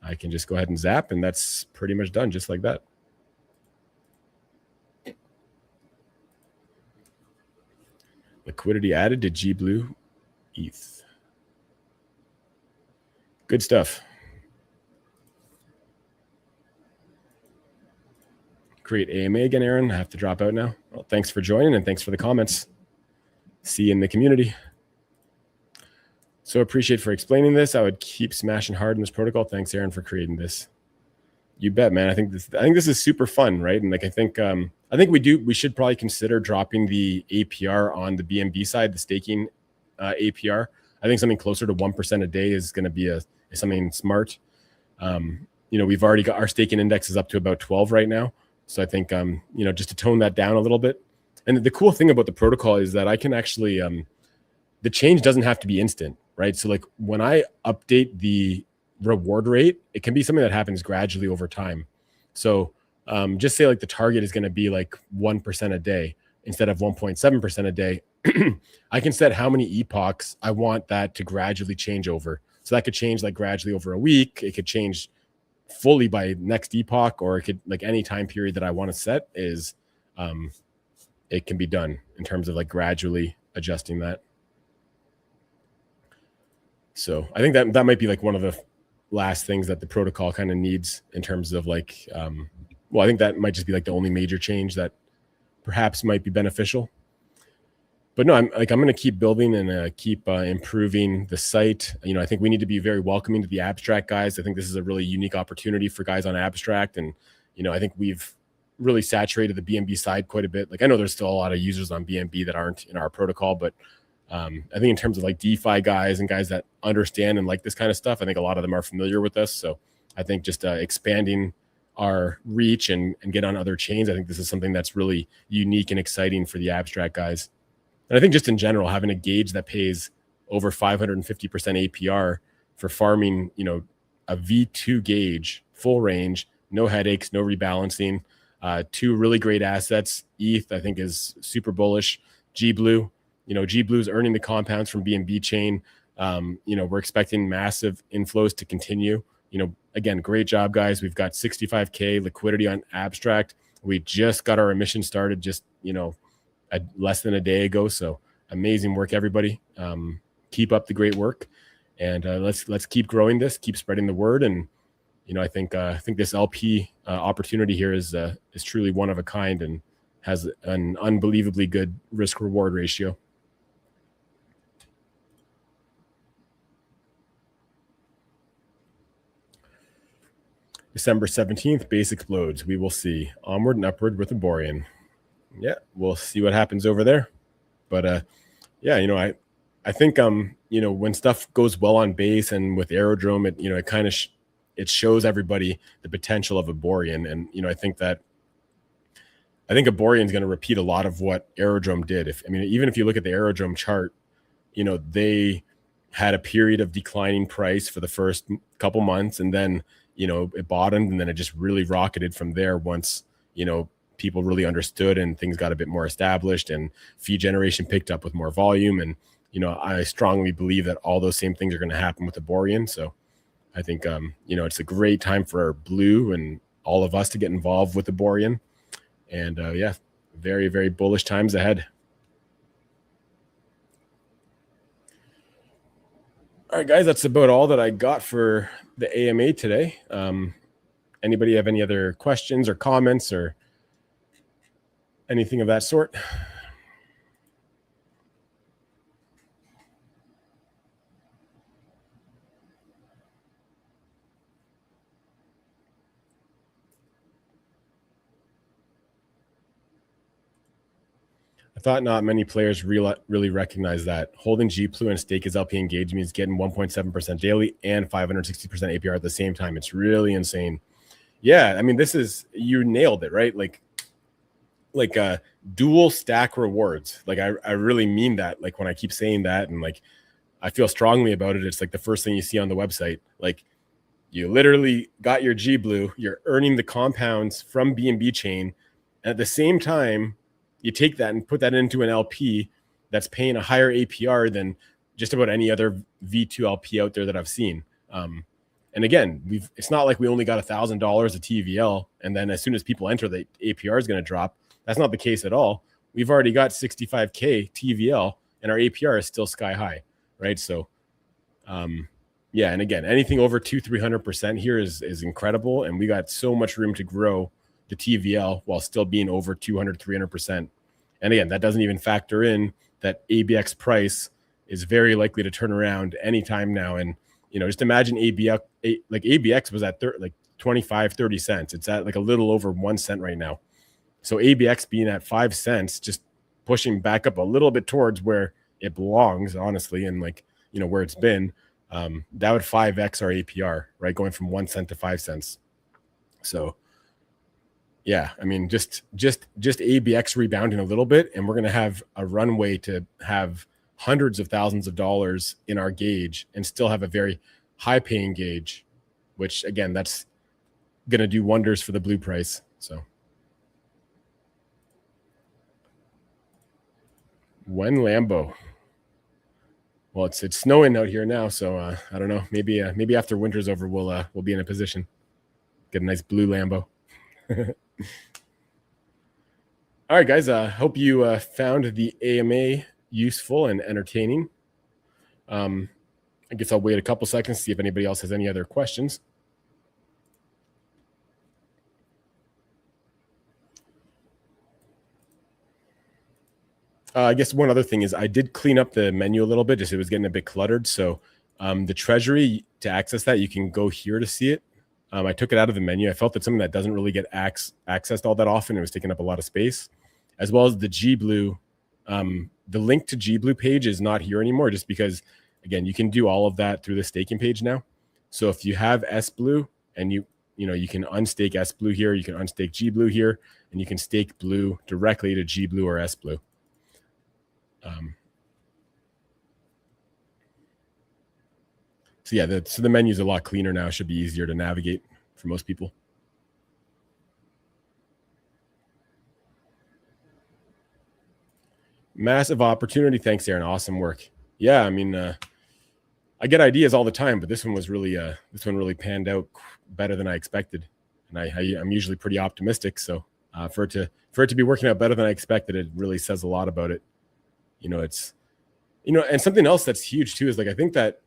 I can just go ahead and zap. And that's pretty much done just like that. Liquidity added to GBLE ETH. Good stuff. Create AMA again, Aaron. I have to drop out now. Well, thanks for joining and thanks for the comments. See you in the community. So appreciate for explaining this. I would keep smashing hard in this protocol. Thanks, Aaron, for creating this. You bet, man. I think this is super fun, right? And like I think we should probably consider dropping the APR on the BNB side, the staking APR. I think something closer to 1% a day is going to be something smart. We've already got our staking index is up to about 12 right now. So I think, just to tone that down a little bit. And the cool thing about the protocol is that I can actually, the change doesn't have to be instant, right? So like when I update the reward rate, it can be something that happens gradually over time. So just say like the target is going to be like 1% a day instead of 1.7% a day. I can set how many epochs I want that to gradually change over. So that could change like gradually over a week. It could change fully by next epoch, or it could like any time period that I want to set is it can be done in terms of like gradually adjusting that. So I think that might be like one of the last things that the protocol kind of needs in terms of like I think that might just be like the only major change that perhaps might be beneficial. But no, I'm going to keep building and keep improving the site. I think we need to be very welcoming to the abstract guys. I think this is a really unique opportunity for guys on abstract. And, I think we've really saturated the BNB side quite a bit. Like I know there's still a lot of users on BNB that aren't in our protocol, but I think in terms of like DeFi guys and guys that understand and like this kind of stuff, I think a lot of them are familiar with us. So I think just expanding our reach and get on other chains, I think this is something that's really unique and exciting for the abstract guys. And I think just in general, having a gauge that pays over 550% APR for farming, a V2 gauge, full range, no headaches, no rebalancing, two really great assets. ETH, I think, is super bullish. GBLE, GBLE is earning the compounds from BNB chain. We're expecting massive inflows to continue. Again, great job, guys. We've got 65K liquidity on abstract. We just got our emission started just, less than a day ago. So amazing work, everybody. Keep up the great work, and let's keep growing this, keep spreading the word. And I think this LP opportunity here is truly one of a kind and has an unbelievably good risk reward ratio. December 17th, base explodes. We will see. Onward and upward with Aborian. Yeah, we'll see what happens over there. But I think when stuff goes well on base and with Aerodrome, it kind of it shows everybody the potential of Aborian. And I think Aborian is going to repeat a lot of what Aerodrome did. Even if you look at the Aerodrome chart, they had a period of declining price for the first couple months, and then it bottomed, and then it just really rocketed from there once people really understood and things got a bit more established and fee generation picked up with more volume. And I strongly believe that all those same things are going to happen with Aborian. So I think, it's a great time for Blue and all of us to get involved with Aborian. And yeah, very, very bullish times ahead. All right, guys, that's about all that I got for the AMA today. Anybody have any other questions or comments or anything of that sort? I thought not many players really recognize that holding GBLE and stake as LP engagement means getting 1.7% daily and 560% APR at the same time. It's really insane. Yeah, I mean, you nailed it, right? Like dual stack rewards. Like I really mean that. Like when I keep saying that, and like I feel strongly about it, it's like the first thing you see on the website. Like you literally got your GBLE, you're earning the compounds from BNB chain, and at the same time, you take that and put that into an LP that's paying a higher APR than just about any other V2 LP out there that I've seen. And again, it's not like we only got $1,000 of TVL, and then as soon as people enter, the APR is going to drop. That's not the case at all. We've already got 65K TVL, and our APR is still sky high, right? So, yeah, and again, anything over 200-300% here is incredible, and we got so much room to grow the TVL while still being over 200-300%. And again, that doesn't even factor in that ABX price is very likely to turn around anytime now. And just imagine ABX was at 25-30 cents. It's at like a little over 1 cent right now. So ABX being at 5 cents, just pushing back up a little bit towards where it belongs, honestly, and where it's been, that would 5x our APR, right? Going from 1 cent to 5 cents. So yeah, I mean, just ABX rebounding a little bit, and we're going to have a runway to have hundreds of thousands of dollars in our gauge and still have a very high paying gauge, which again, that's going to do wonders for the blue price. So when Lambo, well, it's snowing out here now, so I don't know. Maybe after winter's over, we'll be in a position, get a nice blue Lambo. All right, guys. Hope you found the AMA useful and entertaining. I guess I'll wait a couple seconds to see if anybody else has any other questions. I guess one other thing is I did clean up the menu a little bit, just it was getting a bit cluttered. So the Treasury, to access that, you can go here to see it. I took it out of the menu. I felt that something that doesn't really get accessed all that often. It was taking up a lot of space, as well as the GBLE. The link to GBLE page is not here anymore, just because, again, you can do all of that through the staking page now. So if you have SBLE and you can unstake SBLE here, you can unstake GBLE here, and you can stake Blue directly to GBLE or SBLE. So yeah, the menu is a lot cleaner now. It should be easier to navigate for most people. Massive opportunity. Thanks, Aaron. Awesome work. Yeah, I mean, I get ideas all the time, but this one really panned out better than I expected, and I'm usually pretty optimistic. So for it to be working out better than I expected, it really says a lot about it. It's and something else that's huge too is, like, I think that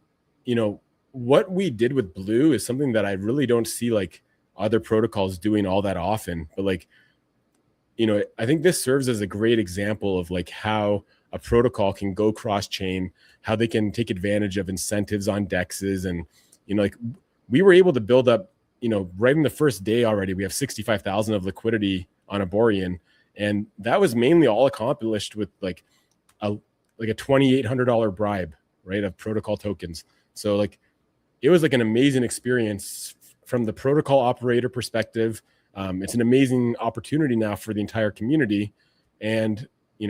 what we did with Blue is something that I really don't see like other protocols doing all that often. But like, I think this serves as a great example of like how a protocol can go cross chain, how they can take advantage of incentives on DEXs. And, like we were able to build up, right in the first day already, we have 65,000 of liquidity on Aborian. And that was mainly all accomplished with like a $2,800 bribe, right, of protocol tokens. So like, it was like an amazing experience from the protocol operator perspective. It's an amazing opportunity now for the entire community, and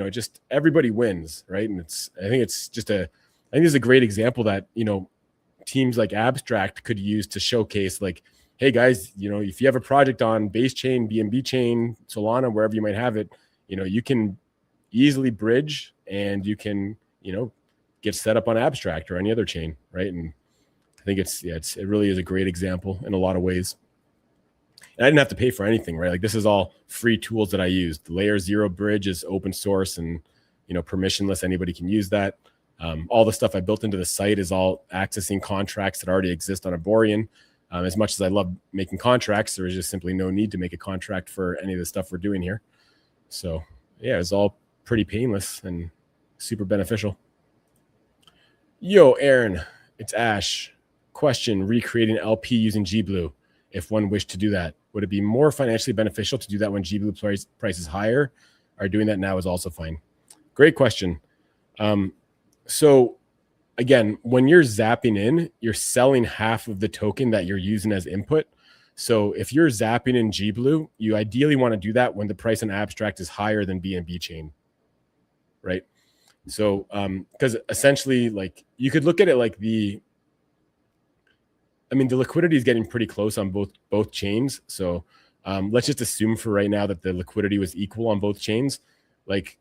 just everybody wins, right? And I think it's a great example that teams like Abstract could use to showcase, like, hey guys, if you have a project on base chain, BNB chain, Solana, wherever you might have it, you can easily bridge and you can get set up on Abstract or any other chain, right? And I think it really is a great example in a lot of ways. And I didn't have to pay for anything, right? Like this is all free tools that I used. The Layer 0 bridge is open source and, permissionless. Anybody can use that. All the stuff I built into the site is all accessing contracts that already exist on Aborian. As much as I love making contracts, there is just simply no need to make a contract for any of the stuff we're doing here. So yeah, it's all pretty painless and super beneficial. Yo, Aaron, it's Ash. Question, recreating LP using GBLE. If one wished to do that, would it be more financially beneficial to do that when GBLE price is higher, or doing that now is also fine? Great question. So again, when you're zapping in, you're selling half of the token that you're using as input. So if you're zapping in GBLE, you ideally want to do that when the price in abstract is higher than BNB chain, right? So because essentially, like, you could look at it like the liquidity is getting pretty close on both chains. So let's just assume for right now that the liquidity was equal on both chains. Like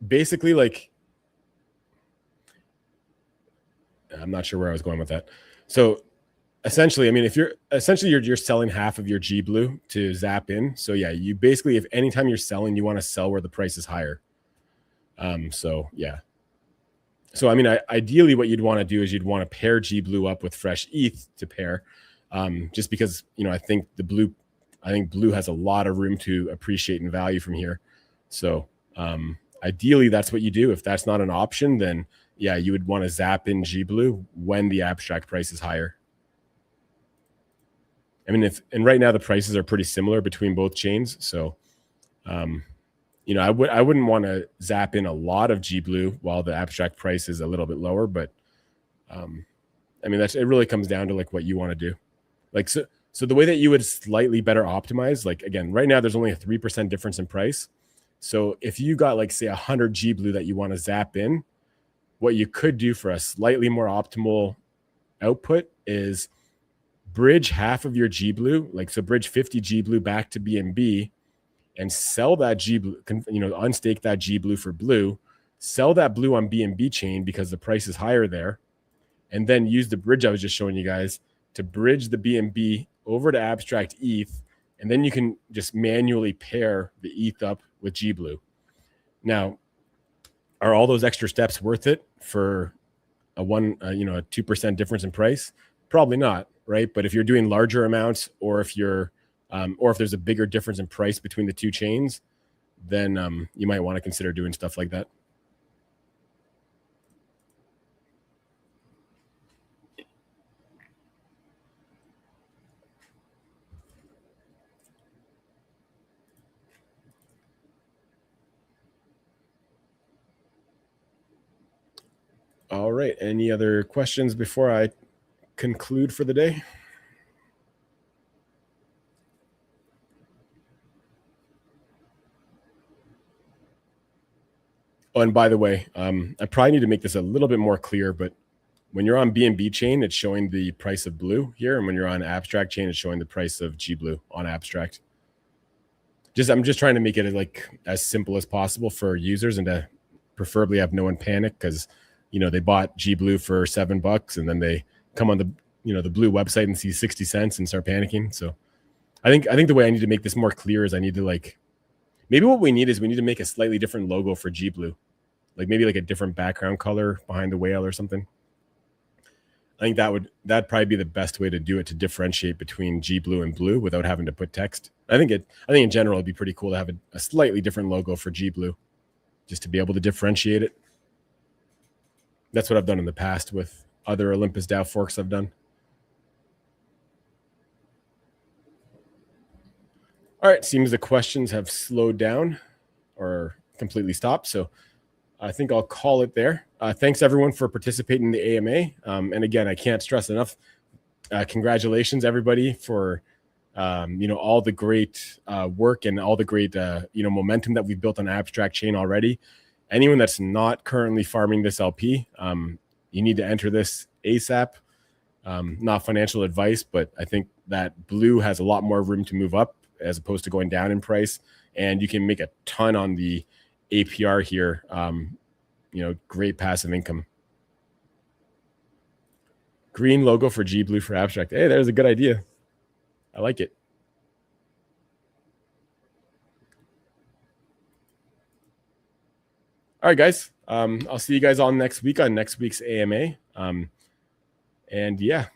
basically, like, I'm not sure where I was going with that. So essentially, if you're selling half of your GBLE to zap in. So yeah, you basically, if anytime you're selling, you want to sell where the price is higher. So yeah. So ideally what you'd want to do is you'd want to pair GBLE up with fresh ETH to pair, just because I think blue has a lot of room to appreciate in value from here. So ideally that's what you do. If that's not an option, then yeah, you would want to zap in GBLE when the abstract price is higher. And right now the prices are pretty similar between both chains. So I wouldn't want to zap in a lot of GBLE while the abstract price is a little bit lower, but it really comes down to like what you want to do. Like, so the way that you would slightly better optimize, like, again, right now there's only a 3% difference in price. So if you got, like, say 100 GBLE that you want to zap in, what you could do for a slightly more optimal output is bridge half of your GBLE, so bridge 50 GBLE back to BNB, and sell that GBLE, unstake that GBLE for blue, sell that blue on BNB chain because the price is higher there, and then use the bridge I was just showing you guys to bridge the BNB over to abstract ETH, and then you can just manually pair the ETH up with GBLE. Now, are all those extra steps worth it for a 2% difference in price? Probably not, right? But if you're doing larger amounts, or if there's a bigger difference in price between the two chains, then you might want to consider doing stuff like that. All right. Any other questions before I conclude for the day? Oh, and by the way, I probably need to make this a little bit more clear, but when you're on BNB chain, it's showing the price of blue here. And when you're on abstract chain, it's showing the price of GBLE on abstract. I'm just trying to make it as simple as possible for users, and to preferably have no one panic, because they bought GBLE for $7 and then they come on the blue website and see 60 cents and start panicking. So I think the way I need to make this more clear is I need to maybe what we need to make a slightly different logo for GBLE, maybe a different background color behind the whale or something. I think that'd probably be the best way to do it, to differentiate between GBLE and blue without having to put text. I think in general it'd be pretty cool to have a slightly different logo for GBLE, just to be able to differentiate it. That's what I've done in the past with other Olympus DAO forks I've done. All right, seems the questions have slowed down or completely stopped. So I think I'll call it there. Thanks everyone for participating in the AMA. And again, I can't stress enough, congratulations everybody for all the great work and all the great momentum that we've built on abstract chain already. Anyone that's not currently farming this LP, you need to enter this ASAP. Not financial advice, but I think that blue has a lot more room to move up as opposed to going down in price, and you can make a ton on the APR here. Great passive income. Green logo for G, blue for abstract. Hey, there's a good idea. I like it. All right, guys. I'll see you guys all next week on next week's AMA. And yeah,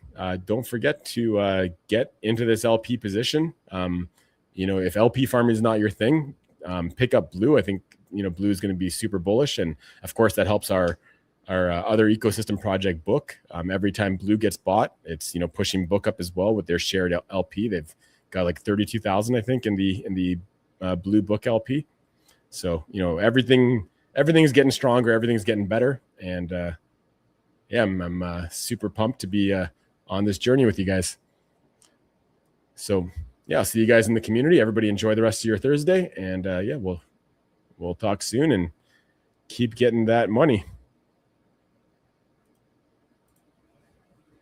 don't forget to get into this LP position. If LP farming is not your thing, pick up blue. I think blue is going to be super bullish, and of course that helps our other ecosystem project book. Every time blue gets bought, it's pushing book up as well with their shared LP. They've got like 32,000, I think, in the blue book LP. So everything's getting stronger, everything's getting better, and yeah, I'm super pumped to be on this journey with you guys. So yeah, I'll see you guys in the community. Everybody enjoy the rest of your Thursday, and yeah, we'll talk soon and keep getting that money.